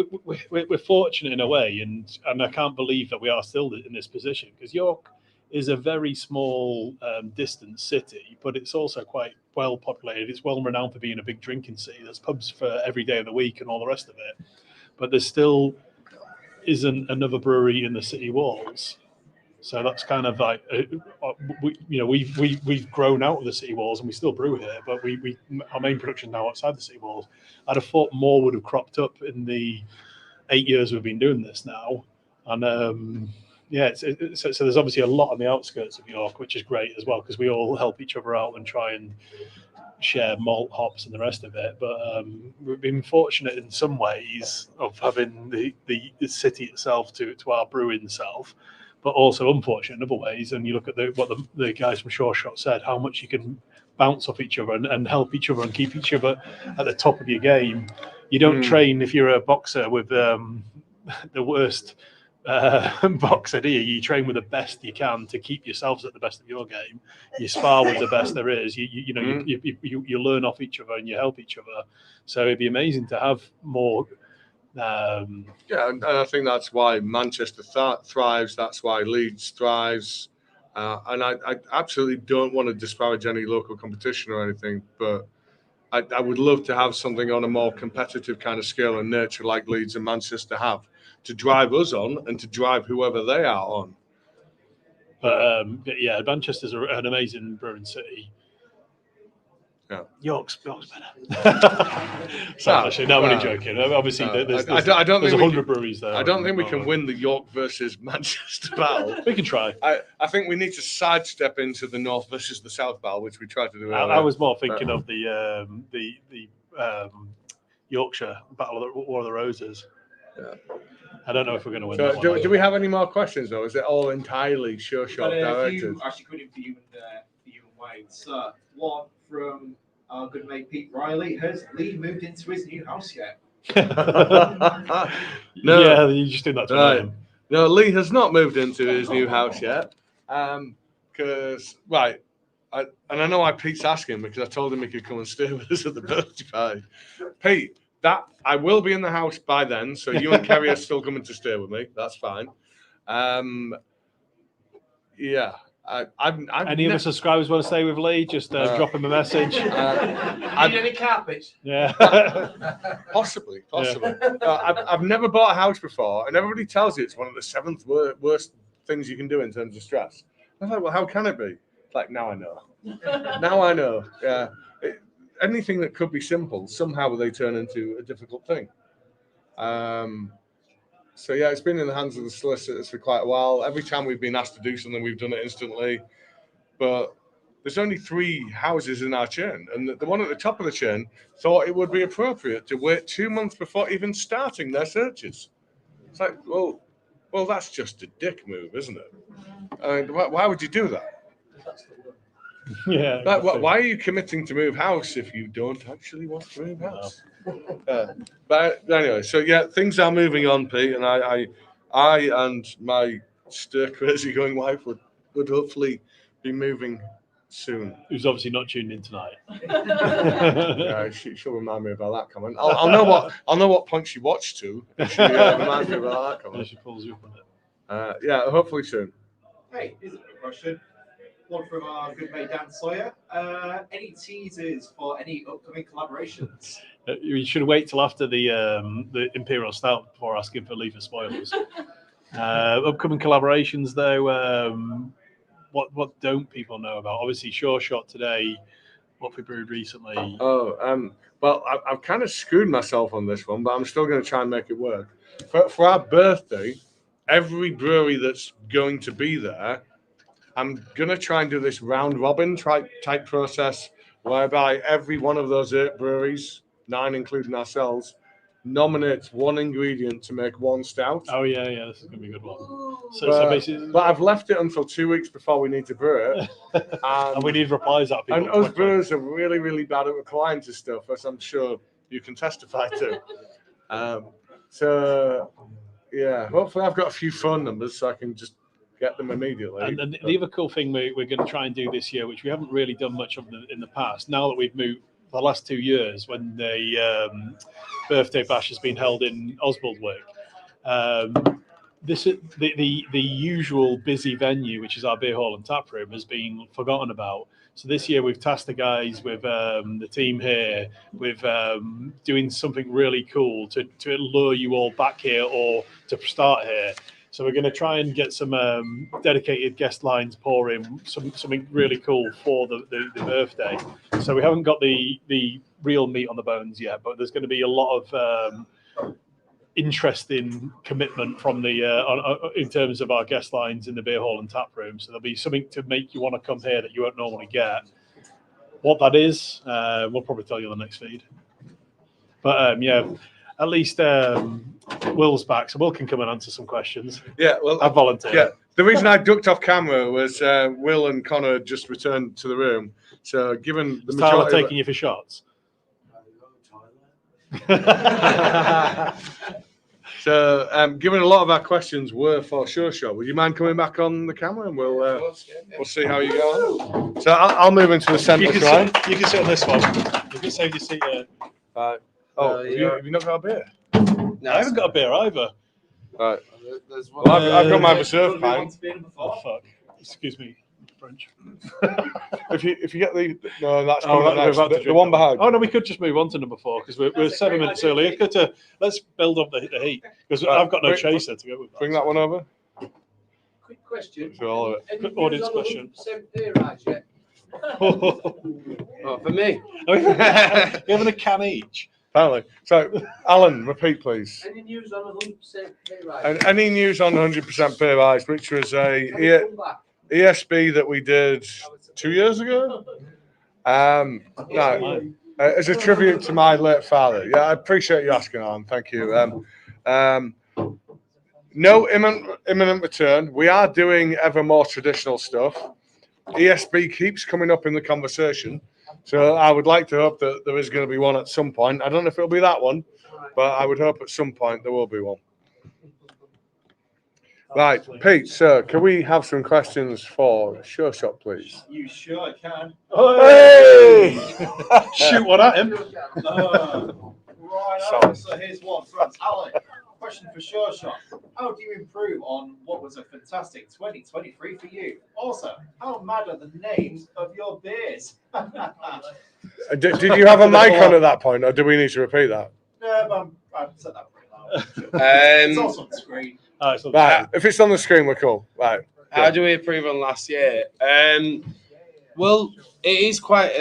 we're fortunate in a way, and I can't believe that we are still in this position because York is a very small, distant city, but it's also quite well populated. It's well renowned for being a big drinking city. There's pubs for every day of the week and all the rest of it. But there still isn't another brewery in the city walls. So that's kind of like, we've grown out of the city walls and we still brew here, but our main production now outside the city walls. I'd have thought more would have cropped up in the 8 years we've been doing this now. And so there's obviously a lot on the outskirts of York, which is great as well, because we all help each other out and try and share malt, hops, and the rest of it. But we've been fortunate in some ways of having the city itself to our brewing self, but also unfortunate in other ways. And you look at what the guys from Sureshot said, how much you can bounce off each other and help each other and keep each other at the top of your game. You don't train if you're a boxer with the worst boxer, do you? You train with the best you can to keep yourselves at the best of your game. You spar with the best there is. You learn off each other and you help each other. So it'd be amazing to have more. And I think that's why Manchester thrives. That's why Leeds thrives. And I absolutely don't want to disparage any local competition or anything, but I would love to have something on a more competitive kind of scale and nurture like Leeds and Manchester have, to drive us on and to drive whoever they are on. But yeah, Manchester's an amazing brewing city. Yeah, York's better. Sorry, actually, no, I'm only joking. Obviously, there's 100 breweries there. I don't think we can win the York versus Manchester battle. We can try. I think we need to sidestep into the North versus the South battle, which we tried to do earlier. I was more thinking of the Yorkshire Battle of the War of the Roses. Yeah. I don't know if we're going to win. So do we have any more questions, though? Is it all entirely Sureshot directed? Actually, couldn't for you and Wayne. So, one from our good mate Pete Riley. Has Lee moved into his new house yet? No. Yeah, you just did that to him. No, Lee has not moved into his new house yet. Because I know why Pete's asking, because I told him he could come and stay with us at the birthday party. Pete, that I will be in the house by then, so you and Kerry are still coming to stay with me. That's fine. Yeah. Any other subscribers want to stay with Lee? Just drop him a message. Need any carpets? Yeah. Possibly. I've never bought a house before, and everybody tells you it's one of the 7th worst things you can do in terms of stress. I was like, well, how can it be? It's like, now I know. Now I know. Yeah. Anything that could be simple, somehow they turn into a difficult thing. So yeah, it's been in the hands of the solicitors for quite a while. Every time we've been asked to do something, we've done it instantly. But there's only 3 houses in our chain, and the one at the top of the chain thought it would be appropriate to wait 2 months before even starting their searches. It's like, well, that's just a dick move, isn't it? I mean, why would you do that? Yeah. Why are you committing to move house if you don't actually want to move house? But anyway, so yeah, things are moving on, Pete, and I and my stir crazy going wife would hopefully be moving soon. Who's obviously not tuned in tonight. Yeah, she'll remind me about that comment. I'll know what point she watched to. If she reminds me about that comment. Yeah, she pulls you up on it. Yeah, hopefully soon. Hey, here's a quick question. One from our good mate Dan Sawyer. Any teasers for any upcoming collaborations? You should wait till after the Imperial Stout before asking for leave for spoilers. Upcoming collaborations, though, what don't people know about? Obviously, Sureshot today. What we brewed recently. Well, I've kind of screwed myself on this one, but I'm still going to try and make it work. For our birthday, every brewery that's going to be there, I'm going to try and do this round robin type process whereby every one of those 8 breweries, 9 including ourselves, nominates one ingredient to make one stout. Oh, yeah, this is going to be a good one. So basically, but I've left it until 2 weeks before we need to brew it. And we need replies out of people. And us brewers are really, really bad at replying to stuff, as I'm sure you can testify to. Yeah, hopefully I've got a few phone numbers so I can just get them immediately. And the other cool thing we're going to try and do this year, which we haven't really done much of in the past, now that we've moved the last 2 years when the birthday bash has been held in Oswaldwick, the usual busy venue, which is our beer hall and tap room, has been forgotten about. So this year we've tasked the guys with the team here with doing something really cool to lure you all back here or to start here. So we're going to try and get some dedicated guest lines pouring, something really cool for the birthday. So we haven't got the real meat on the bones yet, but there's going to be a lot of interesting commitment from the in terms of our guest lines in the beer hall and tap room. So there'll be something to make you want to come here that you won't normally get. What that is, we'll probably tell you on the next feed. But at least Will's back, so Will can come and answer some questions. Yeah, well, I volunteer. Yeah, the reason I ducked off camera was Will and Connor just returned to the room. So given the Tyler majority taking you for shots. So, given a lot of our questions were for Sureshot, would you mind coming back on the camera and we'll see how you go? So I'll move into the centre. You can sit on this one. You can save your seat here. Have you not got a beer? No, I haven't got a beer either. Right. There's one. Well, I've got my reserve pint. Oh fuck! Excuse me, French. If you get the that's the one behind. Oh no, we could just move on to number 4 because we're 7 minutes early. Let's build up the heat because I've got no chaser to go with that. Bring that one over. Quick question. So Quick audience question. Yet? Oh, for me. We're having a can each. Apparently. So, Alan, repeat, please. Any news on 100% pay rise? Any news on 100% pay rise, which was a ESB that we did 2 years ago? No, as a tribute to my late father. Yeah, I appreciate you asking, Alan. Thank you. No imminent return. We are doing ever more traditional stuff. ESB keeps coming up in the conversation. So I would like to hope that there is going to be one at some point. I don't know if it'll be that one, but I would hope at some point there will be one. Right, Pete, sir, can we have some questions for Sureshot, please? You sure can. Hey! Shoot one at him. Right on. So here's one from Alan. Question for Sureshot. How do you improve on what was a fantastic 2023 for you? Also, how mad are the names of your beers? Did you have a mic on at that point, or do we need to repeat that? No, but I've said that pretty loud. It's also on the screen. Right, if it's on the screen, we're cool. Right. How do we improve on last year? Well, it is quite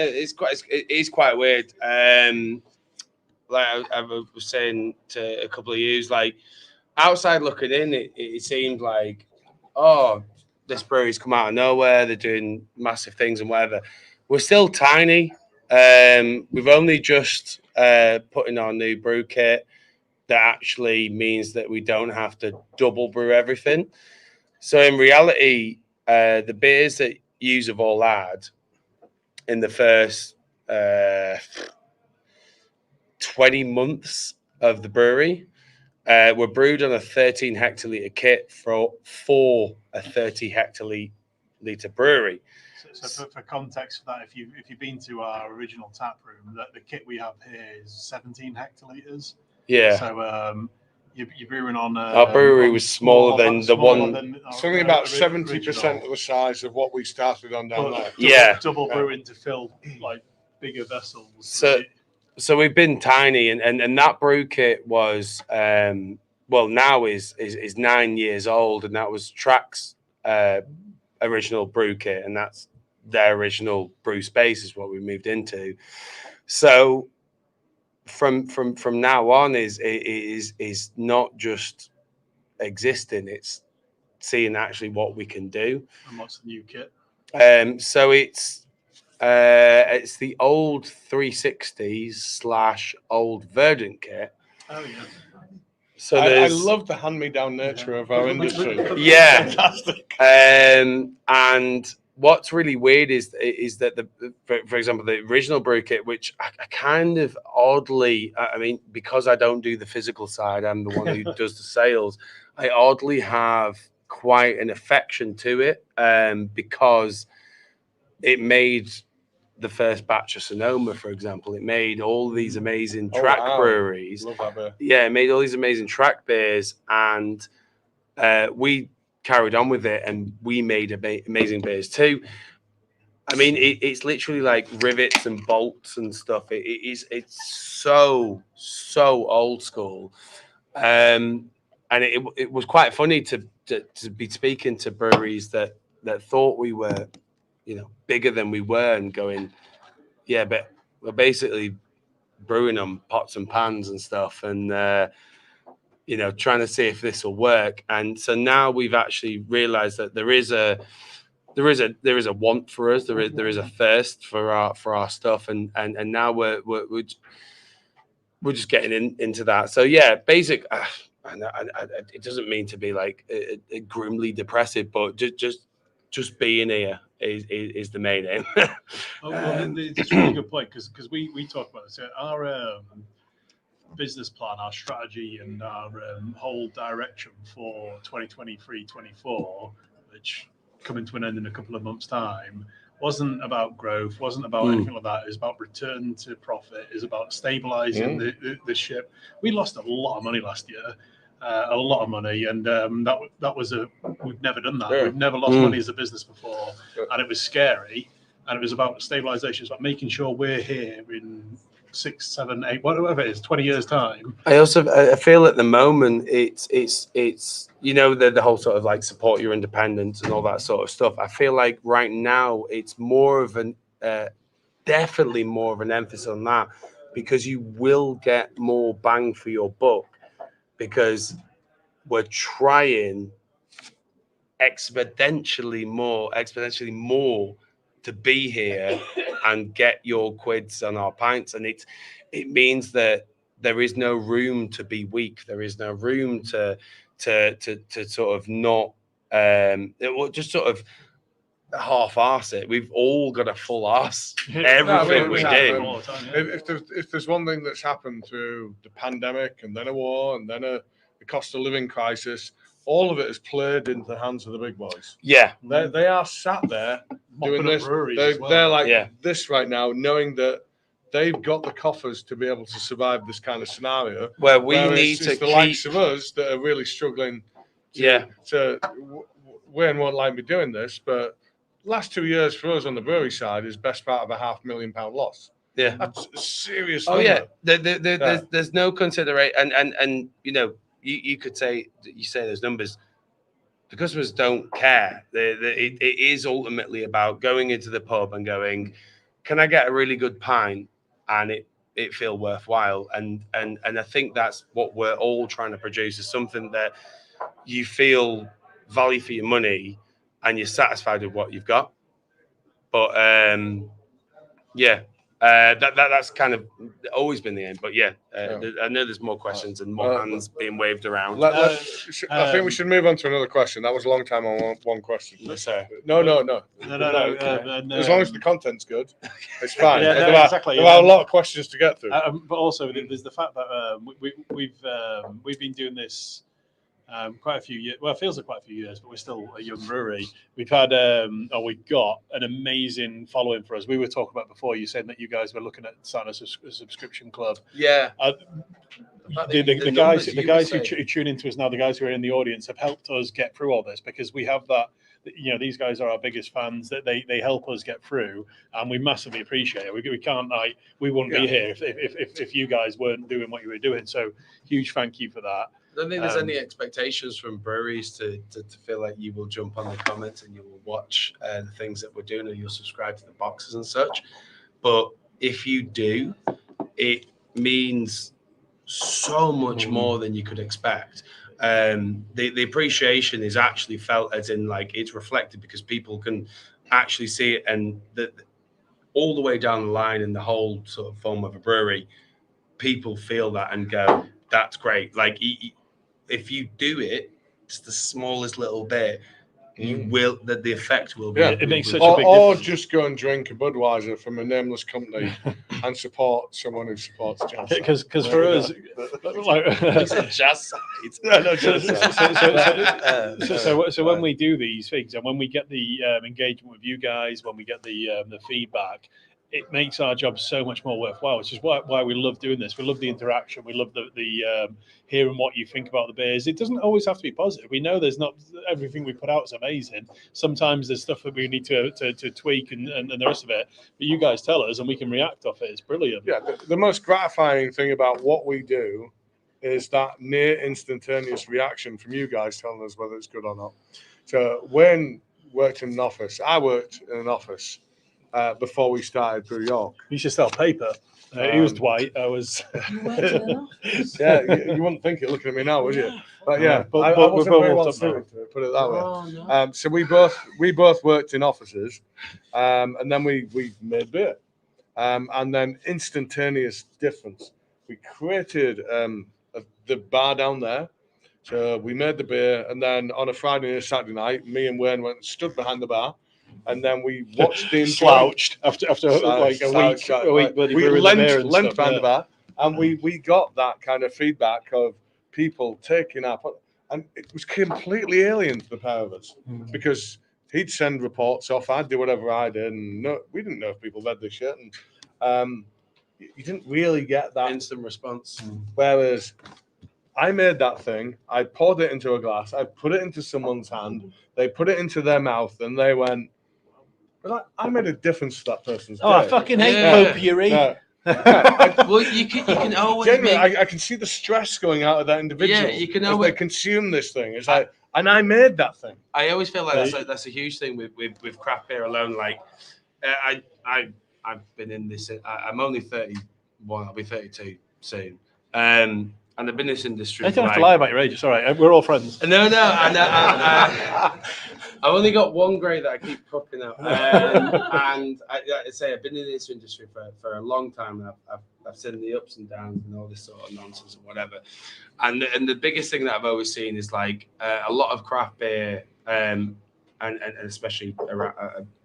weird. Like I was saying to a couple of yous, like outside looking in, it seemed like, oh, this brewery's come out of nowhere. They're doing massive things and whatever. We're still tiny. We've only just put in our new brew kit. That actually means that we don't have to double brew everything. So in reality, the beers that yous have all had in the first 20 months of the brewery were brewed on a 13 hectolitre kit for a 30 hectolitre brewery. So for context for that, if you've been to our original tap room, the kit we have here is 17 hectolitres. Yeah. So you're brewing on. Our brewery was smaller than the one. It's only about 70% of the size of what we started on down there. Double brewing to fill like bigger vessels. So we've been tiny, and that brew kit was now is 9 years old, and that was Track's original brew kit, and that's their original brew space is what we moved into. So from now on is not just existing, it's seeing actually what we can do. And what's the new kit? So it's the old 360s / old Verdant kit. Oh yeah. So I love the hand-me-down nature of our industry. Yeah, Fantastic. And what's really weird is that for example, the original brew kit, which I kind of oddly, I mean, because I don't do the physical side, I'm the one who does the sales. I oddly have quite an affection to it, because it made the first batch of Sonoma, for example. It made all these amazing track breweries. Love that beer. Yeah, it made all these amazing track beers, and we carried on with it, and we made amazing beers too. I mean, it's literally like rivets and bolts and stuff. It's so old school, and it was quite funny to be speaking to breweries that thought we were, bigger than we were, and going, yeah, but we're basically brewing on pots and pans and stuff, and trying to see if this will work. And so now we've actually realized that there is a want for us. There is a thirst for our stuff, and now we're just getting into that. So yeah, basic. It doesn't mean to be like grimly depressive, but just being here is the main aim. It's a really good point, because we talk about this. Our business plan, our strategy, and our whole direction for 2023-24, which coming to an end in a couple of months' time, wasn't about growth, wasn't about anything like that. It was about return to profit. It was about stabilizing the ship. We lost a lot of money last year. A lot of money, and that was we've never done that. We've never lost money as a business before, and it was scary. And it was about stabilization. It's about making sure we're here in 6, 7, 8, whatever it is, 20 years time. I feel at the moment it's the whole sort of like support your independence and all that sort of stuff. I feel like right now it's more of an definitely more of an emphasis on that, because you will get more bang for your buck, because we're trying exponentially more to be here and get your quids on our pints. And it means that there is no room to be weak. There is no room to sort of not just sort of half-arse it. We've all got a full arse everything we do. If there's one thing that's happened through the pandemic, and then a war, and then the cost of living crisis, all of it has played into the hands of the big boys. Yeah, they are sat there doing this. They're like this right now, knowing that they've got the coffers to be able to survive this kind of scenario. Where we need to keep the likes of us that are really struggling. Wayne won't like me doing this, but last 2 years for us on the brewery side is best part of a £500,000 loss. Yeah, that's a serious. Oh yeah, there's no consideration, and you could say those numbers. The customers don't care. It is ultimately about going into the pub and going, can I get a really good pint and it feel worthwhile? And I think that's what we're all trying to produce, is something that you feel value for your money and you're satisfied with what you've got. But that's kind of always been the aim. But I know there's more questions and more hands being waved around. I think we should move on to another question. That was a long time on one question. No. As long as the content's good, it's fine. Exactly. There are a lot of questions to get through. But also, there's the fact that we've been doing this quite a few years. Well, it feels like quite a few years, but we're still a young brewery. We've had, we got an amazing following for us. We were talking about before. You said that you guys were looking at starting a subscription club. Yeah. The guys who tune into us now, the guys who are in the audience, have helped us get through all this because we have that. You know, these guys are our biggest fans. That they help us get through, and we massively appreciate it. We can't we wouldn't be here if you guys weren't doing what you were doing. So huge thank you for that. I don't think there's any expectations from breweries to feel like you will jump on the comments and you will watch the things that we're doing, or you'll subscribe to the boxes and such. But if you do, it means so much more than you could expect. The appreciation is actually felt, as in like it's reflected, because people can actually see it, and all the way down the line in the whole sort of form of a brewery, people feel that and go, that's great. Like if you do it, just the smallest little bit, you will, that the effect will be. Yeah, it makes such or, a big or difference. just go and drink a Budweiser from a nameless company and support someone who supports jazz. Because for us, so when we do these things and when we get the engagement with you guys, when we get the feedback, it makes our job so much more worthwhile, which is why we love doing this. We love the interaction. We love the hearing what you think about the beers. It doesn't always have to be positive. We know there's not everything we put out is amazing. Sometimes there's stuff that we need to tweak and the rest of it. But you guys tell us and we can react off it. It's brilliant. Yeah, the most gratifying thing about what we do is that near instantaneous reaction from you guys telling us whether it's good or not. So when worked in an office, I worked in an office before we started Brew York. You should sell paper. He was Dwight. I was. Yeah, you wouldn't think it looking at me now, would you? But yeah, but I we're wasn't both very well up now. suited to it, put it that way. So we both worked in offices, and then we made beer, and then instantaneous difference. We created the bar down there. So we made the beer, and then on a Friday and a Saturday night, me and Wayne went and stood behind the bar. And then we watched the slouched after like a week. We lent behind the bar, and we got that kind of feedback of people taking up, and it was completely alien to the pair of us because he'd send reports off, I'd do whatever I did, and we didn't know if people read the shit, and you didn't really get that instant response. Whereas I made that thing, I poured it into a glass, I put it into someone's hand, they put it into their mouth, and they went. But I made a difference to that person's day. I fucking hate potpourri. Well, you can always. Genuinely, I can see the stress going out of that individual. Yeah, you can as always they consume this thing. It's like, and I made that thing. I always feel like that's a huge thing with craft beer alone. Like, I've been in this. I'm only 31. I'll be 32 soon. And I've been in this industry. You don't have to lie about your age. It's all right. We're all friends. No. I've only got one grade that I keep cooking up, and I say I've been in this industry for a long time. And I've seen the ups and downs and all this sort of nonsense and whatever. And the biggest thing that I've always seen is like a lot of craft beer, and especially around,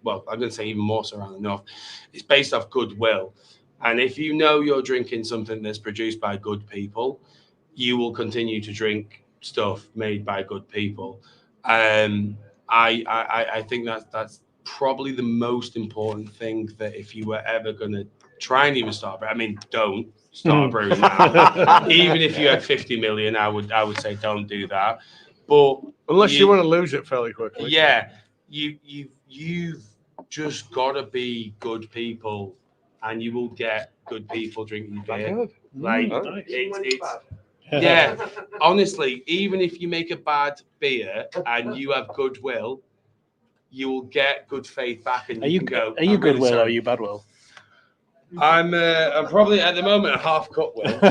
well, I'm going to say even more so around the north. It's based off goodwill, and if you know you're drinking something that's produced by good people, you will continue to drink stuff made by good people. I think that's probably the most important thing, that if you were ever going to try and even start, I mean, don't start a brewery now. Even if you had 50 million, I would say don't do that. But unless you want to lose it fairly quickly. Yeah, you've just got to be good people, and you will get good people drinking beer. Like it's yeah, honestly, even if you make a bad beer and you have goodwill, you will get good faith back. And are you go, are you goodwill or are you badwill? I'm probably at the moment a half cutwill.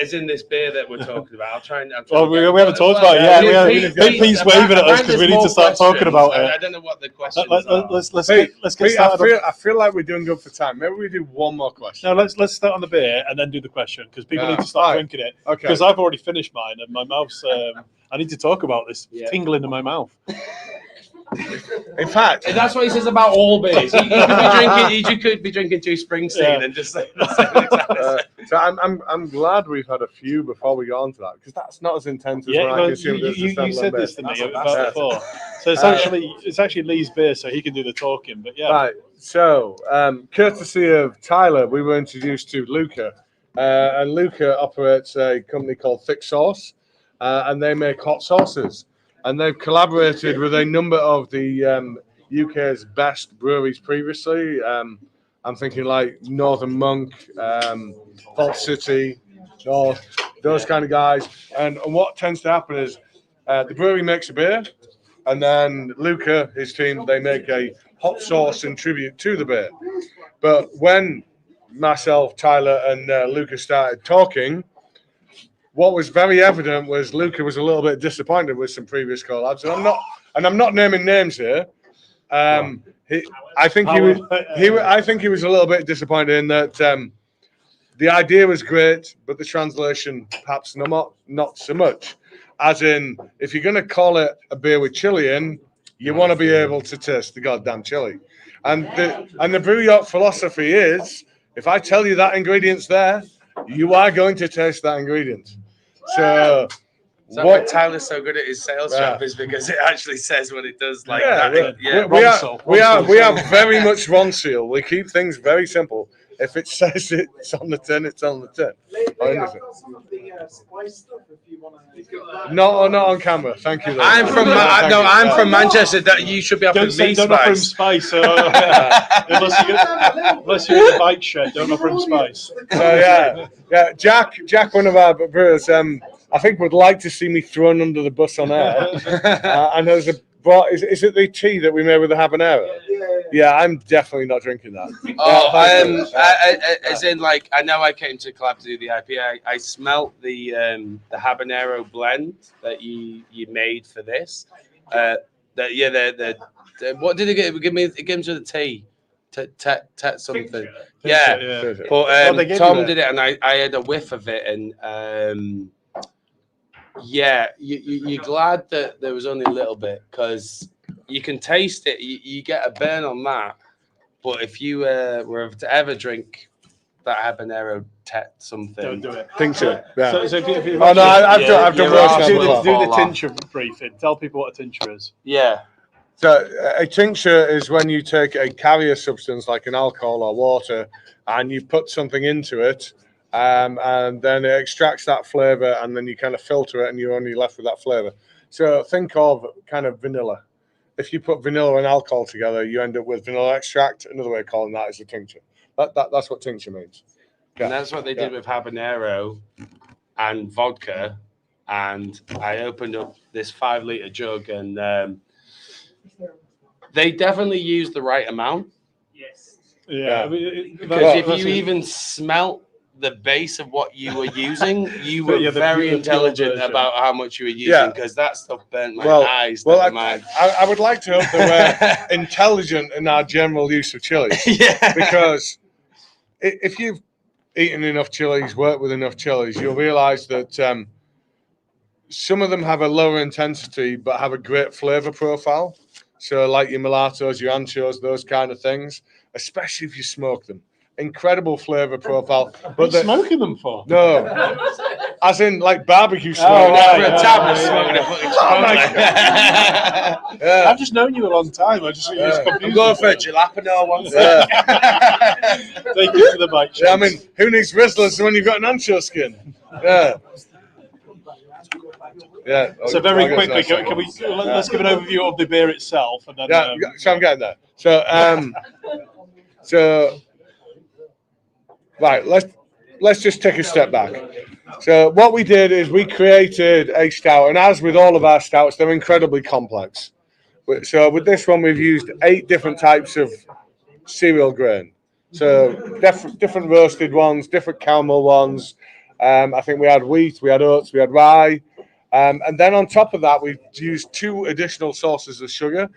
As in this beer that we're talking about. I'll try and. Well, we haven't talked about it yet. Pete's waving at us because we need to start talking about it. I don't know what the question is. Let's get started. I feel like we're doing good for time. Maybe we do one more question. No, let's start on the beer and then do the question, because people need to start drinking it. Okay. Because I've already finished mine and my mouth's. I need to talk about this tingling in my mouth. In fact, that's what he says about all beers. You could be drinking 2 Springsteen and just say the same exact. So I'm glad we've had a few before we go on to that, because that's not as intense as when I consumed it as a you standalone said beer. this to me That's about before. So it's actually Lee's beer, so he can do the talking. But yeah. Right. So, courtesy of Tyler, we were introduced to Luca, and Luca operates a company called Thick Sauce, and they make hot sauces. And they've collaborated with a number of the UK's best breweries previously. I'm thinking like Northern Monk, Vault City, North, those kind of guys. And what tends to happen is the brewery makes a beer, and then Luca, his team, they make a hot sauce in tribute to the beer. But when myself, Tyler, and Luca started talking, what was very evident was Luca was a little bit disappointed with some previous collabs, and I'm not naming names here. I think he was a little bit disappointed in that the idea was great, but the translation perhaps not so much. As in, if you're going to call it a beer with chili in, you want to be able to taste the goddamn chili. And the Brew York philosophy is, if I tell you that ingredient's there, you are going to taste that ingredient. So Is that why Tyler's so good at his sales job? Is because it actually says what it does. Like we are very much Ronseal. We keep things very simple. If it says it's on the tin, it's on the tin. I've got some of the spice stuff if you want to. No, not on camera. Thank you. I'm from Manchester. That you should be offering me don't offer him spice. Unless you're in the bike shed, don't offer him spice. So yeah. Jack, one of our brewers, I think would like to see me thrown under the bus on air. And there's is it the tea that we made with the habanero? Yeah, I'm definitely not drinking that. As in, like, I know I came to Collab to do the IPA. I smelt the habanero blend that you made for this. What did it give me? It gives me the tea. Something. Yeah. But Tom did it, and I had a whiff of it, and you're glad that there was only a little bit, because you can taste it. You get a burn on that. But if you were to ever drink that habanero something, don't do it. Tincture. Yeah. So if you I've done roast. Do the tincture briefing. Tell people what a tincture is. Yeah. So a tincture is when you take a carrier substance like an alcohol or water, and you put something into it. And then it extracts that flavor, and then you kind of filter it, and you're only left with that flavor. So think of kind of vanilla. If you put vanilla and alcohol together, you end up with vanilla extract. Another way of calling that is a tincture. That's what tincture means. Yeah. And that's what they did with habanero and vodka. And I opened up this 5-liter jug, and they definitely used the right amount. Yes. Yeah. Because if you even smelt the base of what you were using, you were very intelligent about how much you were using, because that stuff burnt my eyes. I would like to hope that we're intelligent in our general use of chilies. Because if you've eaten enough chilies, worked with enough chilies, you'll realize that some of them have a lower intensity but have a great flavor profile. So like your mulattoes, your anchos, those kind of things, especially if you smoke them. Incredible flavor profile. But what are you smoking them for? No. As in like barbecue smoke. I've just known you a long time. I just I'm going for a jalapeno once. Take it to the bike. Yeah, I mean, who needs Rizzlers when you've got an ancho skin? Yeah. Yeah. So very quickly, can we let's give an overview of the beer itself, and then so I'm getting there. So right, let's just take a step back. So what we did is we created a stout, and as with all of our stouts, they're incredibly complex. So with this one, we've used 8 different types of cereal grain. So different roasted ones, different caramel ones. I think we had wheat, we had oats, we had rye. And then on top of that, we used 2 additional sources of sugar.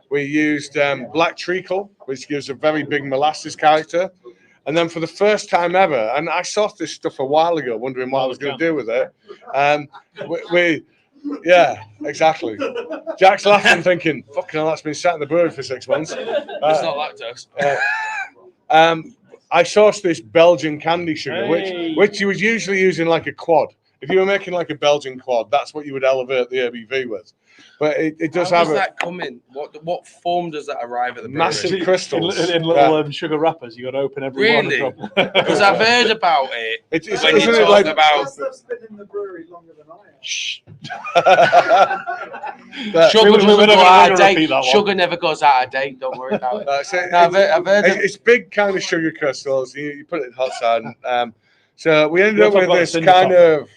We used black treacle, which gives a very big molasses character. And then for the first time ever, and I saw this stuff a while ago, wondering what I was going to do with it. Yeah, exactly. Jack's laughing, thinking, "Fucking hell, that's been sat in the brewery for 6 months." It's not lactose. I sourced this Belgian candy sugar, Hey. which you was usually using like a quad. If you were making like a Belgian quad, that's what you would elevate the ABV with. But it does How have does that come in? What form does that arrive at the massive brewery? crystals. In little sugar wrappers. You got to open every Really? one. Because I've heard about it. It's when you isn't it talk like about That's been in the brewery longer than I have. sugar we're doesn't never go gonna out of repeat date. that one. Sugar never goes out of date. Don't worry about it. I've heard it's big kind of sugar crystals. You put it in hot sand. So we ended We'll up talk with about this the cinder kind top. of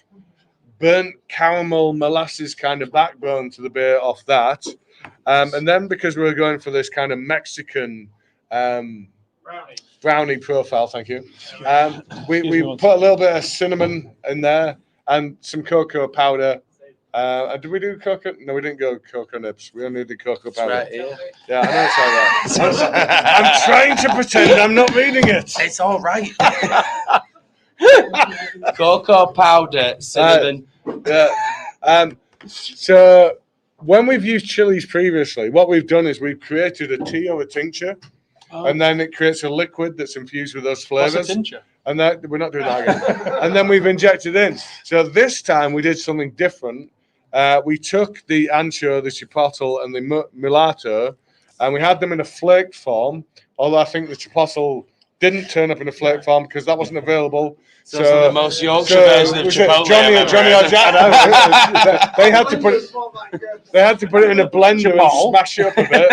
burnt caramel molasses kind of backbone to the beer off that. And then because we were going for this kind of Mexican brownie profile, thank you. We put a little bit of cinnamon in there and some cocoa powder. Did we do cocoa? No, we didn't go cocoa nibs. We only did cocoa powder. Right here. Yeah, I know it's all right. I'm trying to pretend I'm not reading it. It's all right. Cocoa powder, cinnamon. So when we've used chilies previously, what we've done is we've created a tea or a tincture, and then it creates a liquid that's infused with those flavors. What's a tincture? And that we're not doing that again. And then we've injected in. So this time we did something different. We took the ancho, the chipotle, and the mulatto, and we had them in a flake form. Although I think the chipotle didn't turn up in a flake form because that wasn't available. So the most Yorkshire version of Chipotle. Johnny or Jack. They had to put it in a blender and smash it up a bit.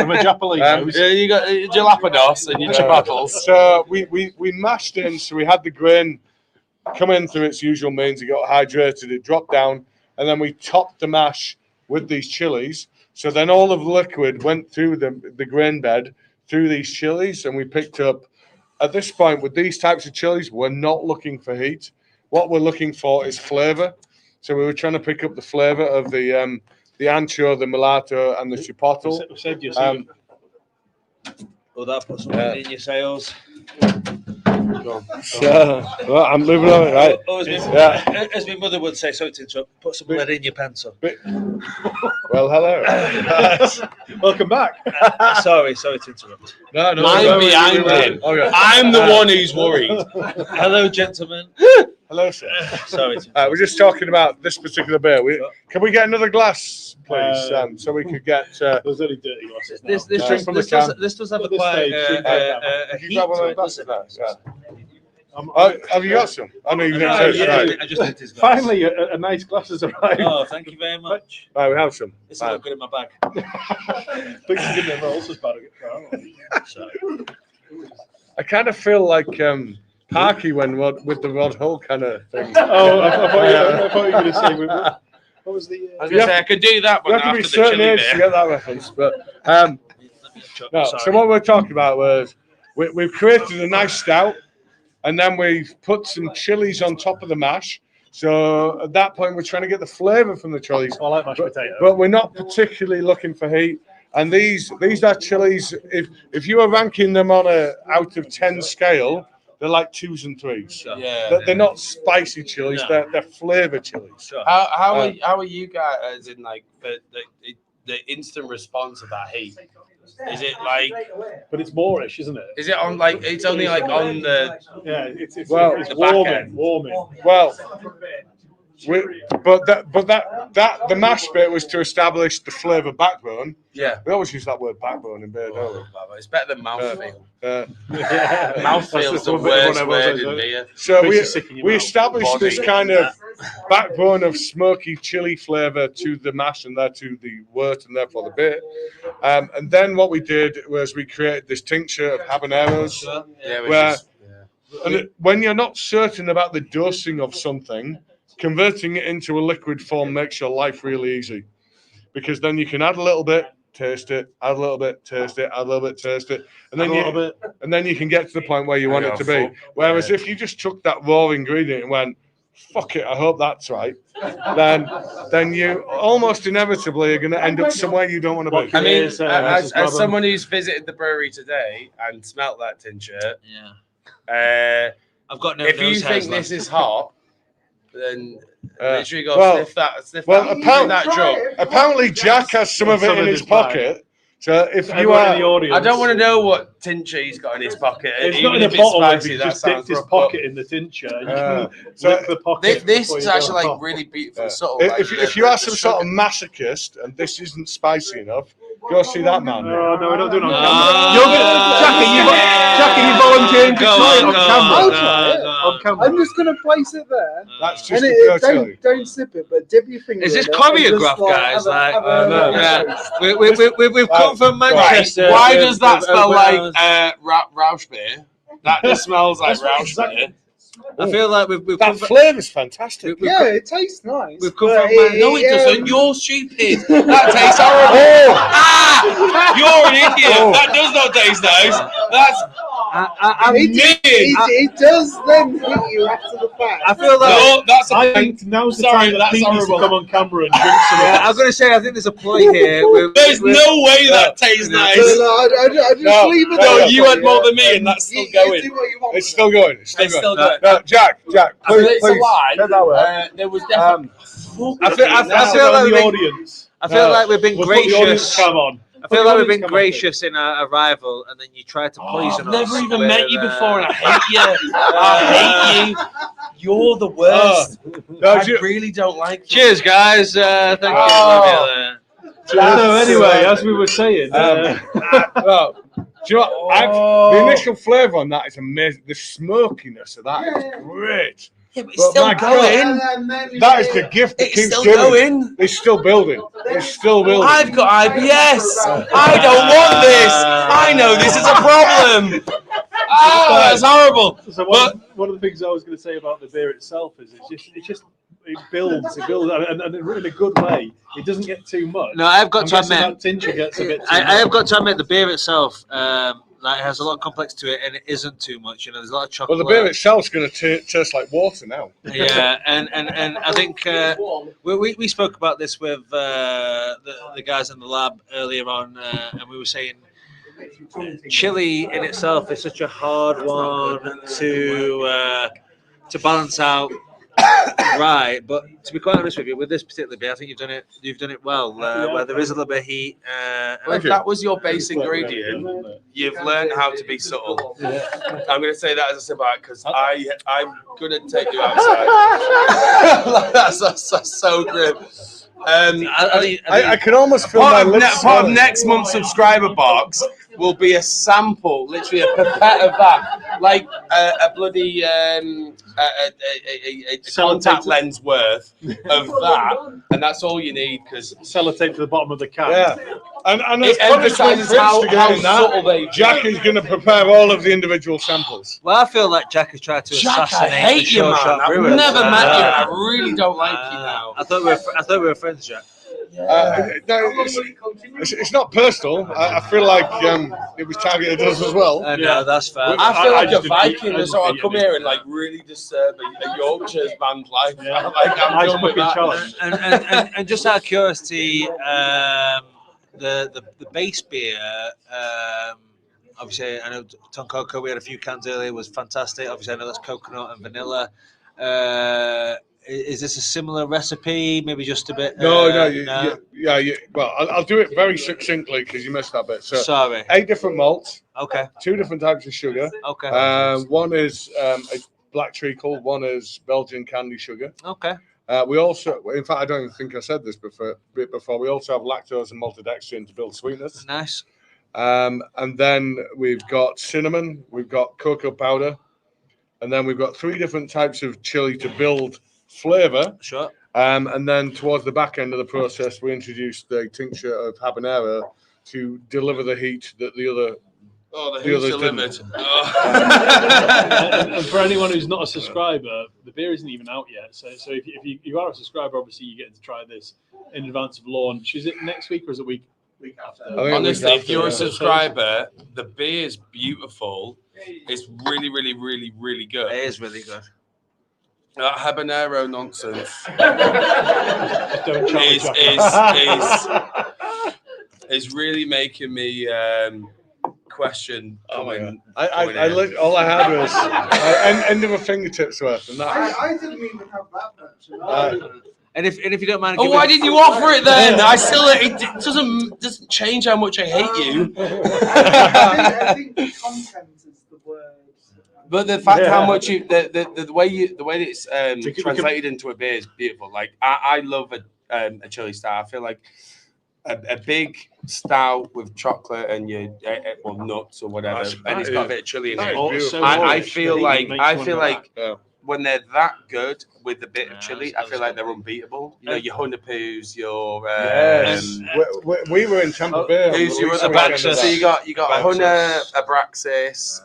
You got your jalapenos and your chipotles. So we mashed in. So we had the grain come in through its usual means. It got hydrated. It dropped down, and then we topped the mash with these chilies. So then all of the liquid went through the grain bed through these chilies, and we picked up. At this point, with these types of chilies, we're not looking for heat. What we're looking for is flavor. So we were trying to pick up the flavor of the ancho, the mulatto, and the chipotle. That put something in your sails. So, well, I'm moving on, right? As my mother would say, so to interrupt, put some lead in your pencil. Well, hello. Welcome back. Sorry to interrupt. No, I'm behind him. Okay. I'm the one who's worried. Hello, gentlemen. Hello, sir. Sorry. We're just talking about this particular beer. Can we get another glass, please, so we could get... There's only dirty glasses now. This does have a quite a heat to it, doesn't it? Have you got some? I know you didn't. I just hit his glass. Finally, a nice glass has arrived. Oh, thank you very much. Right, we have some. It's not good in my bag. Please give me a roll, so I kind of feel like Parky when with the Rod Hull kind of thing. Oh, I thought you were going to say. What was the? I was going to say I could do that, but you have to after be the certain chili age to get that reference. But no. So what we're talking about was we've created a nice stout, and then we've put some chilies on top of the mash. So at that point, we're trying to get the flavour from the chilies. I like mashed potato. But we're not particularly looking for heat. And these are chilies. If you are ranking them on a out of 10 scale, they're like 2s and 3s. Yeah, they're not spicy chilies. No. They're flavour chilies. How are you guys in like the instant response of that heat? Is it like? But it's moreish, isn't it? Is it on like? It's only like on the. Yeah, it's the warming. Well, the mash bit was to establish the flavour backbone. Yeah, we always use that word backbone in beer, don't we? It's better than mouthfeel. Yeah. Mouthfeel's the worst word in beer. So we established this kind of backbone of smoky chili flavour to the mash and to the wort and therefore the beer. And then what we did was we created this tincture of habaneros. When you're not certain about the dosing of something, converting it into a liquid form makes your life really easy, because then you can add a little bit, taste it, add a little bit, taste it, add a little bit, taste it, and then you can get to the point where you want it to be. Whereas if you just took that raw ingredient and went, fuck it, I hope that's right, then you almost inevitably are going to end up somewhere you don't want to be. I mean, as someone who's visited the brewery today and smelt that tincture, I've got no. If you think this is hot, then literally go sniff that. Apparently Jack has some of it in his pocket. So if you Everyone in the are, audience, I don't want to know what tincture he's got in his pocket. It's even not in a if bottle. Spicy, He that just dipped sounds his rough, but pocket in the tincture. You Uh, can so lick the pocket. This before is you go actually like off. really beautiful, subtle. Like if you are some sort of masochist and this isn't spicy enough, go see that man. Oh, no, we're not doing it on Ah. camera. You're gonna, Jackie, you volunteering to try it on camera. I'll try it. On camera. I'm just gonna place it there. That's And just a pure chili. don't sip it, but dip your finger. Is this in it and just, choreographed, guys? have Like, a yeah. taste. We've come from Manchester. Why with- does that with smell open like arms. Rausch beer? That just smells like Rausch beer. I feel like we've That come from, flavour's fantastic. Yeah, it tastes nice. we've come but from Man- No, it doesn't. You're stupid. That tastes horrible. Oh, Ah, you're an idiot. That does not taste nice. That's I'm it does then hit you after the fact. I feel like no. That's a I think now's the Sorry, time that that's Pete needs to horrible. come on camera and drink some. yeah, I'm going to say I think there's a ploy here. There's no way that tastes nice. I just No, leave it no, there. you had more than me, and that's still You going. do what you want. it's still going. It's still It's going. still going. No, Jack, I feel please, it's a lie. get that way. There was definitely. I feel on like the we've been, audience. I feel like we've been We'll put the audience gracious. cam on. I feel like we've been gracious in our arrival, and then you try to poison I've us. never even with, met you before, and I hate you. I hate you. You're the worst. No, I you- really don't like you. Cheers, guys. Thank you. Oh. So anyway, as we were saying, well, do you know what? The initial flavour on that is amazing. The smokiness of that is great. Yeah, but it's But still my going. God, that is the gift that It's keeps still giving. going. It's still building. It's still building. I've got IBS. I don't want this. I know this is a problem. Oh, that's horrible. so one of the things I was going to say about the beer itself is it builds, and in a good way. It doesn't get too much. No, I've got I'm to guessing admit, that tincture gets a bit too I much. have got to admit the beer itself, like has a lot of complex to it, and it isn't too much. You know, there's a lot of chocolate. Well, the beer itself's going to taste like water now. Yeah, and I think we spoke about this with the guys in the lab earlier on, and we were saying chili in itself is such a hard one to balance out. Right, but to be quite honest with you, with this particular beer, I think you've done it well. Where there is a little bit of heat. Well, if that was your base ingredient, you've learned how to be subtle. I'm going to say that as a symbiote because I'm going to take you outside. that's so grim. I can almost feel my lips. Part of next month's subscriber box will be a sample, literally a pipette of that, like a bloody a contact lens worth of that, and that's all you need because sellotape to the bottom of the can. Yeah, and it emphasises how subtle they. Jack is going to prepare all of the individual samples. Well, I feel like Jack has tried to assassinate I hate the you, man. Sureshot I've brewers. never met you. I really don't like you now. I thought we were friends, Jack. It's not personal. I feel like it was targeted at us as well. No, that's fair. I feel like a just Viking, so I come here and like really disturb a Yorkshire's man's life. I'm done with that. And just out of curiosity, the base beer, obviously I know Toncoco, we had a few cans earlier, was fantastic. Obviously I know that's coconut and vanilla. Is this a similar recipe? Maybe just a bit. No. Well, I'll do it very succinctly because you missed that bit. So, sorry. 8 different malts. Okay. 2 different types of sugar. Okay. One is a black treacle. One is Belgian candy sugar. Okay. We also, in fact, I don't even think I said this before. We also have lactose and maltodextrin to build sweetness. Nice. And then we've got cinnamon. We've got cocoa powder, and then we've got 3 different types of chili to build flavor. Sure. And then towards the back end of the process, we introduced the tincture of habanero to deliver the heat that the others delivered. And for anyone who's not a subscriber, the beer isn't even out yet. So if you are a subscriber, obviously you get to try this in advance of launch. Is it next week or is it week after? Honestly, if you're a subscriber, the beer is beautiful. It's really, really, really, really good. It is really good. That habanero nonsense is really making me question. All I had was end of a fingertip's worth, and that. I didn't even have that much. And if you don't mind, Oh, why didn't you offer it then? I still it doesn't change how much I hate you. I think content is the word. But the fact how much you the way it's translated into a beer is beautiful. Like I love a chili stout. I feel like a big stout with chocolate and your nuts or whatever, and it's got a bit of chili in it. I feel like when they're that good with a bit of chili, I feel like they're unbeatable. You know, your Hunnapoos, your we were in Tampa Bay. Who's your other Abraxas? So you got Hunna, Abraxas,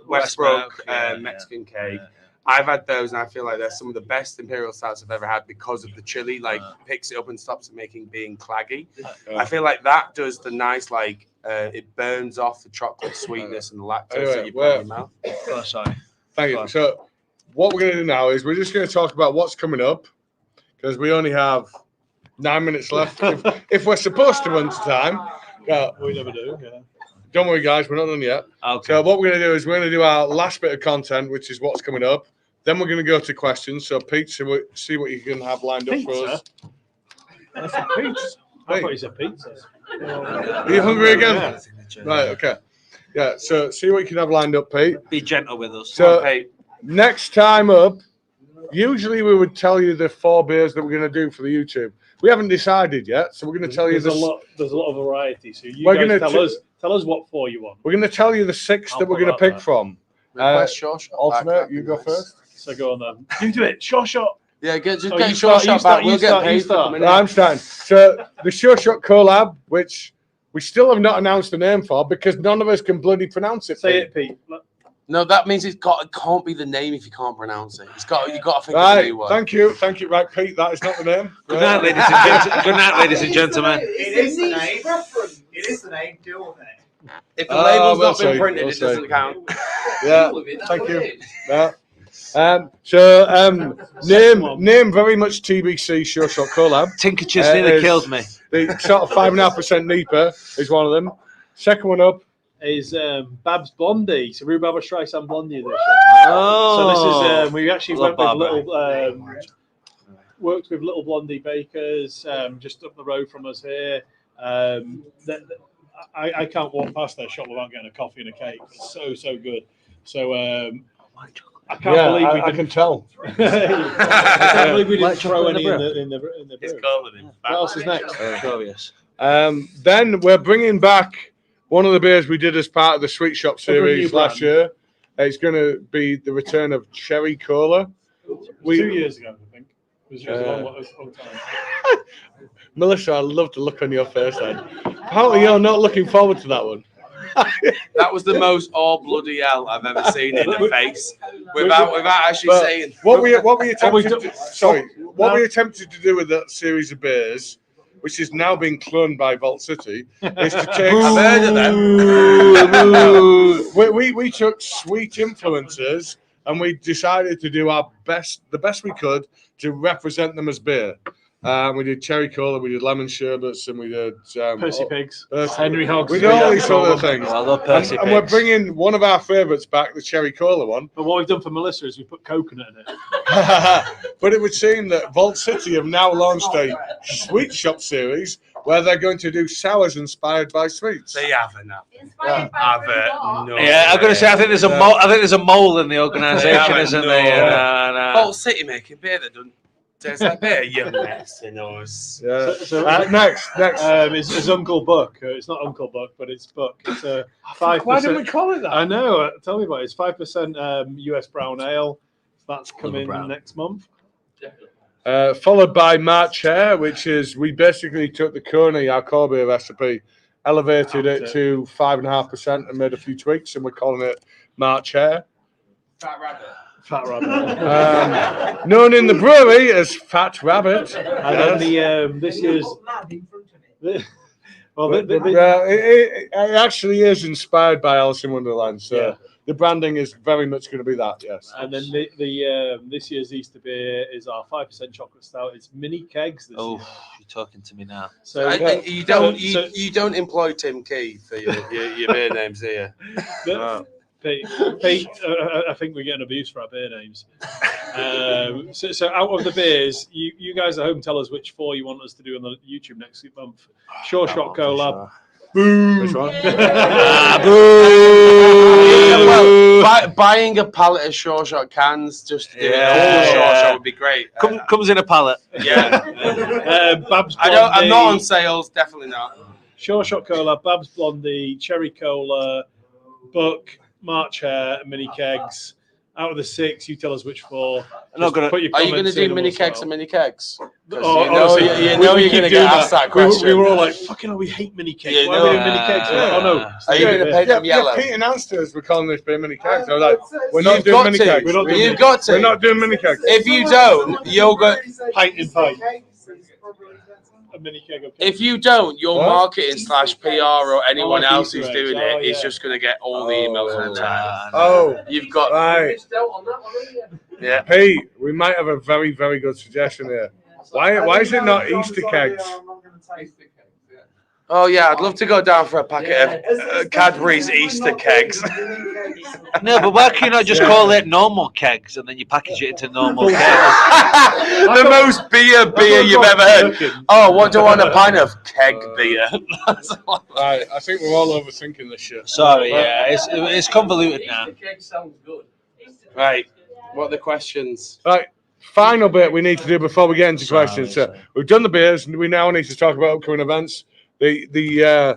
Westbrook, Mexican cake. I've had those, and I feel like they're some of the best imperial stouts I've ever had because of the chili. Like picks it up and stops it being claggy. I feel like that does the nice it burns off the chocolate sweetness and the lactose that you put in your mouth. Oh, sorry. Thank you. So what we're going to do now is we're just going to talk about what's coming up because we only have 9 minutes left. if we're supposed to run to time, we never do. Yeah. Don't worry, guys, we're not done yet. Okay. So what we're going to do is we're going to do our last bit of content, which is what's coming up. Then we're going to go to questions. So Pete, see what you can have lined up for us. That's a pizza. I thought you said pizza. Are you hungry again? Yeah. Right. Okay. Yeah. So see what you can have lined up, Pete. Be gentle with us. So next time up, usually we would tell you the 4 beers that we're going to do for the YouTube. We haven't decided yet, so we're going to tell you there's a lot of variety. So you guys tell us what 4 you want. We're going to tell you the 6 that we're going to pick from. Ultimate, you go first. So go on then. You do it. Sureshot. Yeah, get Sureshot back. We'll get paid for coming in. I'm starting. So the Sureshot collab, which we still have not announced the name for because none of us can bloody pronounce it. Say it, Pete. No, that means it can't be the name if you can't pronounce it. You've got to think of a new one. Thank you. Right, Pete, that is not the name. Good night, ladies and gentlemen. Good night, ladies and gentlemen. It is the name. It is the name. Deal with it. If the label's not been printed, it doesn't count. Yeah, thank you. Yeah. Name very much TBC Sureshot collab. Tinkerchus nearly killed me. The sort of 5.5% NEPA is one of them. Second one up is Babs Blondie. So rhubarb Streisand Blondie edition. Oh, so this is we actually went with worked with Little Blondie Bakers just up the road from us here. I can't walk past their shop without getting a coffee and a cake. It's so good. So I can't believe we didn't. I can tell. I can't believe we didn't throw any in the brew. What else is next? Glorious. Then we're bringing back one of the beers we did as part of the Sweet Shop series last year. It's going to be the return of Cherry Cola. 2 years ago, I think. It was just a long time. Melissa, I love the look on your face then. Apparently you're not looking forward to that one. That was the most bloody hell I've ever seen in the face without actually saying. What we attempted to do with that series of beers, which is now being cloned by Vault City, is to take. I've heard of them. We took sweet influences and we decided to do the best we could to represent them as beer. We did cherry cola, we did lemon sherbets, and we did Percy Pigs, Henry Hogs. We did all these sort of things. I love Percy Pigs. And we're bringing one of our favourites back, the cherry cola one. But what we've done for Melissa is we put coconut in it. But it would seem that Vault City have now launched a sweet shop series where they're going to do sours inspired by sweets. They haven't. Inspired by Brew York. Yeah, I'm going to say I think there's a mole. I think there's a mole in the organisation, isn't there? Vault City making beer that don't. There's a bit of young mess in us. Yeah. So next. Is Uncle Buck. It's not Uncle Buck, but it's Buck. It's a 5%. Why didn't we call it that? I know. Tell me about it. It's 5% US brown ale. That's coming next month. Followed by March Hare, which is we basically took the Coney, our core beer recipe, elevated it to 5.5% and made a few tweaks, and we're calling it March Hare. Fat Rabbit. Known in the brewery as Fat Rabbit. And then this year's. It actually is inspired by Alice in Wonderland, so the branding is very much going to be that, yes. And then the this year's Easter beer is our 5% chocolate stout. It's mini kegs. This year. You're talking to me now. So you don't employ Tim Key for your beer names, do you? Pete, I think we're getting abused for our beer names. So out of the beers, you guys at home tell us which 4 you want us to do on the YouTube next month. Sureshot collab. Boo! Which one? Well, buying a pallet of Sureshot cans just to do it all Sureshot would be great. Comes in a pallet. Yeah. Babs I'm not on sales, definitely not. Sureshot Cola, Babs Blondie, Cherry Cola, Buck, March Hare, and mini kegs. Out of the 6, you tell us which 4. Are you going to do mini kegs and mini kegs? Oh, you know you're going to get asked that question. We were all like, fucking hell, we hate mini kegs. Why are we doing mini kegs? Oh, no. Are you going to paint them yellow? Pete announced to us we're calling this beer mini kegs. I was like, we're not doing mini kegs. You've got to. We're not doing mini kegs. If you don't, you'll go. Pint and pint. A mini keg of If you don't, your marketing / PR or anyone else who's doing it is just going to get all the emails all the time. Oh, you've got right. Yeah. Pete, we might have a very, very good suggestion here. Why is it not Easter kegs? Oh yeah, I'd love to go down for a packet of Cadbury's Easter kegs. No, but why can you not just call it normal kegs and then you package it into normal kegs? The most beer you've ever heard. Oh, what do I want a pint of? Keg beer. Right, I think we're all overthinking this shit. Sorry, yeah, it's convoluted now. Right, what are the questions? Right, final bit we need to do before we get into questions. So we've done the beers, and we now need to talk about upcoming events. The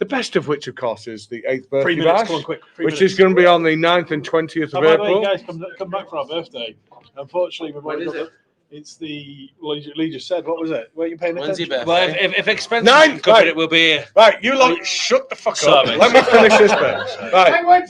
best of which, of course, is the 8th birthday 3 minutes, bash, come on, quick. which is going to be on the 9th and 20th of By the April. way, guys, come back for our birthday. Unfortunately, we've already got it. It's the Lee just said. What was it? Were you paying attention? Well, if expenses 9th, covered, right. it will be. Right, you lot, shut the fuck up. Sorry. Let me finish this bit. Right,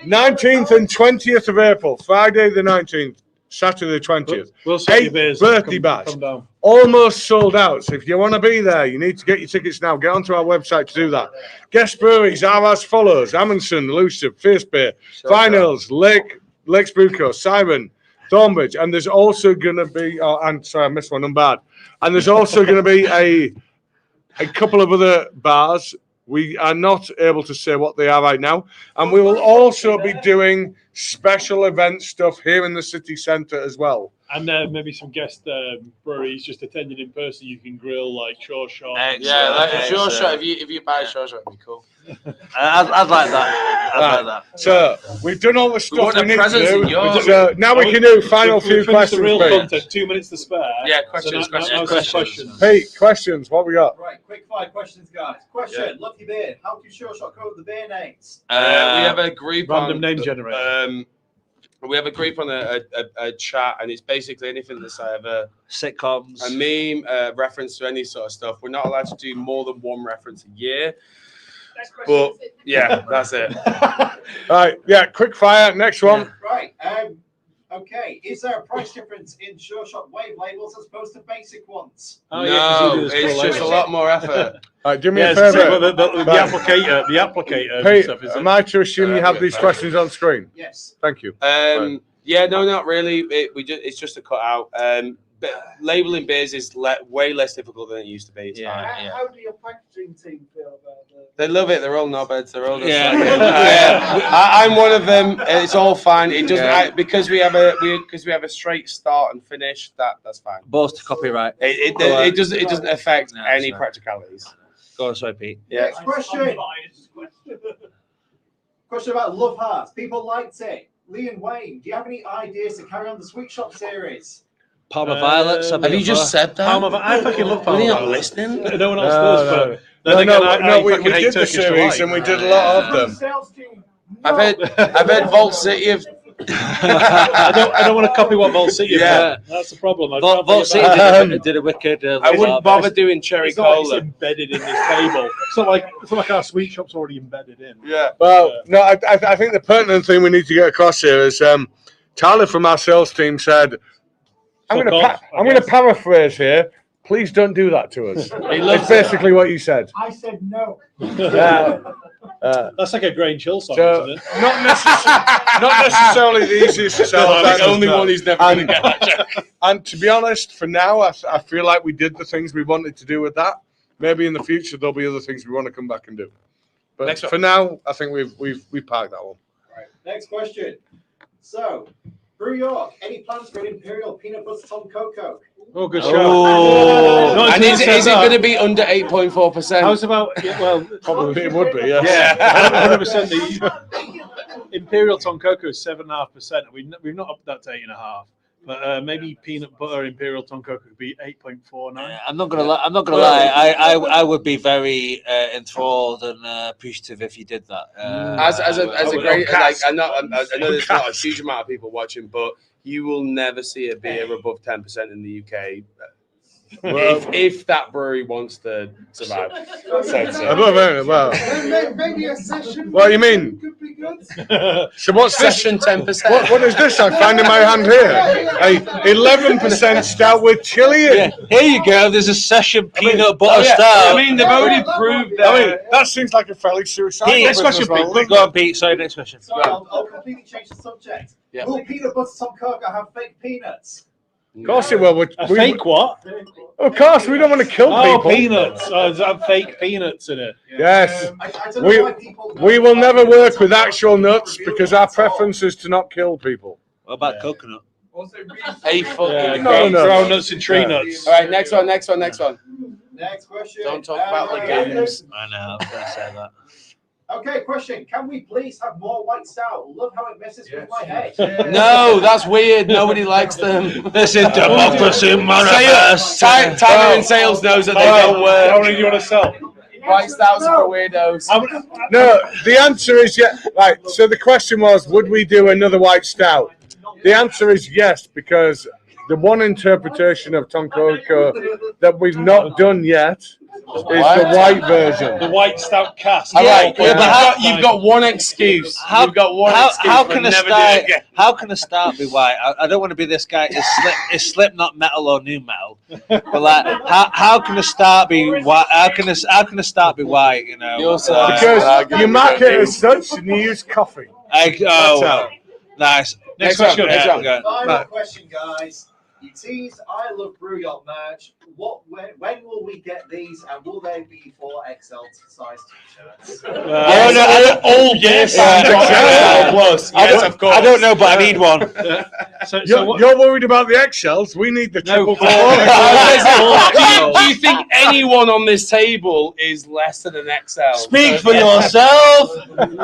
19th and 20th of April, Friday the 19th, Saturday the 20th. We'll sort your 8th beers. birthday bash. Come down. Almost sold out. So if you want to be there, you need to get your tickets now. Get onto our website to do that. Guest breweries are as follows: Amundsen, Elusive, Fierce Beer, Finals, Lakes Brewco, Siren, Thornbridge, and there's also going to be. Oh, and sorry, I missed one. I'm bad. And there's also going to be a couple of other bars. We are not able to say what they are right now, and we will also be doing special event stuff here in the city centre as well. And maybe some guest breweries just attending in person. You can grill like Sureshot. Yeah, like Sureshot. If you buy Sureshot, it'd be cool. I'd like that. I'd like that. So we've done all the stuff we need to in do. yours. So now we can do final few questions. The real Pete. content. 2 minutes to spare. Yeah, questions. Questions. Pete, questions. What we got? Right, quick 5 questions, guys. Question: Love your beer. How do Sureshot code the beer names? We have a group Random on name generator. We have a group on a chat, and it's basically anything that's either Sitcoms, a meme, reference to any sort of stuff. We're not allowed to do more than one reference a year. But yeah, that's it. All right, yeah, quick fire. Next one. Right. Okay. Is there a price difference in Sureshot wave labels as opposed to basic ones? Oh, No, it's just a lot more effort. All right, do me a so favour. the applicator. And Pete, stuff, is am I to assume you have these questions on screen? Yes. Thank you. Yeah, no, not really. It's just a cutout. But labeling beers is way less difficult than it used to be. It's fine. How do your packaging team feel about that? They love it. They're all knobheads. They're all just Yeah. I'm one of them. It's all fine. It doesn't because we have a straight start and finish. That's fine. Both to copyright. It doesn't affect any practicalities. Go on, sorry, Pete. Yeah. Next question. Question about Love Hearts. People liked it. Lee and Wayne, do you have any ideas to carry on the Sweet Shop series? Parma Violets. Have you just said that? I fucking love Parma Are you not Violets. listening? No one else does. No, we did the series and we did a lot of them. I've heard Vault City of. I don't want to copy what Vault City. Yeah, that's the problem. Vault City did a wicked. I wouldn't bother doing cherry It's not like cola. it's embedded in this table. It's not like our sweet shop's already embedded in. Yeah. Well, no, I think the pertinent thing we need to get across here is Tyler from our sales team said, I'm going to paraphrase here. Please don't do that to us. That's basically what you said. I said no. That's like a Grain Chill song, So, isn't it? not necessarily the easiest to sell. I'm the only one who's never going to get that. And to be honest, for now, I feel like we did the things we wanted to do with that. Maybe in the future there'll be other things we want to come back and do. But for now, I think we've parked that one. Right. Next question. So, Brew York, any plans for an Imperial Peanut Butter Tom Cocoa? Oh, good Oh. show. Not And until is it it says that. going to be under 8.4%? How's about, yeah, well, Probably it would be, yes. Yeah. 100%. The Imperial Tom Cocoa is 7.5%. We've not upped that to 8.5%. But maybe peanut butter Imperial Tom Cocoa could be 8.49. I'm not gonna lie. I'm not gonna lie. I would be very enthralled and appreciative if you did that. As a great, like, I know there's not a Cast. huge amount of people watching, but you will never see a beer above 10% in the UK. If that brewery wants to survive. Maybe a session. What do you mean? Could be good. So what's this? Session 10%. What is this I find in my hand here? A 11% stout with chili in. Yeah, here you go. There's a session peanut butter Oh, yeah. stout. I mean, they've already proved that. I mean, that seems like a fairly suicidal. Pete, next business question, model, Pete. Go on, Pete. Sorry, next question. Sorry, I'll completely change the subject. Yeah. Will peanut butter Tom Cocoa have fake peanuts? Of course it will. Fake what? Of course, we don't want to kill people. Peanuts. Oh, does that have fake peanuts in it? Yes. I don't know why people. We will never work with actual nuts because our preference is to not kill people. What about coconut? Also, really A fucking No, no. Groundnuts and tree nuts. All right, next one. Next question. Don't talk about legumes. I know. I was going to say that. Okay, question. Can we please have more white stout? Love how it messes with my head. No, that's weird. Nobody likes them. This is democracy manifest. Tyler in sales knows that they don't How work. many do you want to sell? White stouts are for weirdos. No, the answer is yes. Right. So the question was, would we do another white stout? The answer is yes, because the one interpretation of Tom Cocoa that we've not done yet is the white version. The white stout cast. Yeah, But you've got one excuse. You've got one excuse. How for can a never start? doing it again. How can a start be white? I don't want to be this guy. Is Slipknot metal or new metal? But like, how can a start be white? How can a start be white? You know, Because you mark it as such and you use coffee. Nice. Next question. Final question, guys. You teased I Love Brew York merch. When will we get these, and will they be for XL size t-shirts? All Yes, yes. yes, of course. I don't know, but I need one. You're worried about the eggshells. We need the triple. Do you think anyone on this table is less than an XL? Speak for yourself. I think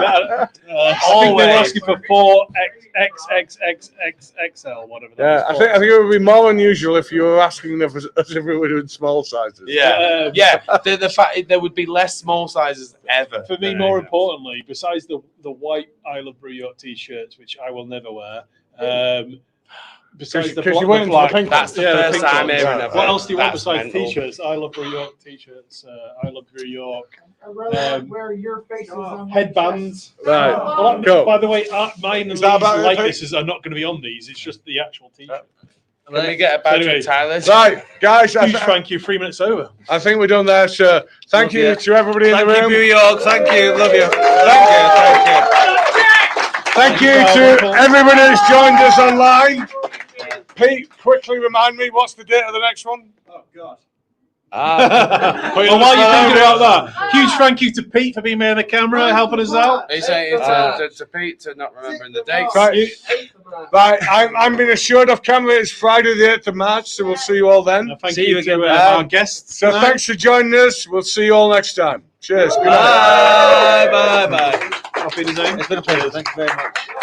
they were asking for 4XXXXXL, whatever. Yeah, I think it would be more unusual if you were asking us as if we were doing small sizes. Yeah, the fact there would be less small sizes ever. For me, more importantly, besides the white I Love Brew York t-shirts, which I will never wear, besides the black, that's the first time ever. Right. What else do you want besides t-shirts? I Love Brew York t-shirts. I Love Brew York. Where your face is on Headbands. Right. Well, Go. by the way, mine and likenesses are not going to be on these. It's just the actual t-shirt. Can we get a badge Anyway. of Tyler? Right, guys. Huge thank you. 3 minutes over. I think we're done there, sir. Thank you to everybody in the room. Thank you, New York. Thank you. Love you. Thank you to everybody that's joined us online. Pete, quickly remind me, what's the date of the next one? Oh, God. Well, while you're thinking about that, huge thank you to Pete for being behind the camera, helping us out. He's saying to Pete to not remembering the dates. Right, I'm being assured off camera it's Friday the 8th of March, so we'll see you all then. Thank you again to our guests. So thanks for joining us. We'll see you all next time. Cheers. Good night. Bye. Auf Wiedersehen. It's been a pleasure. Thank you very much.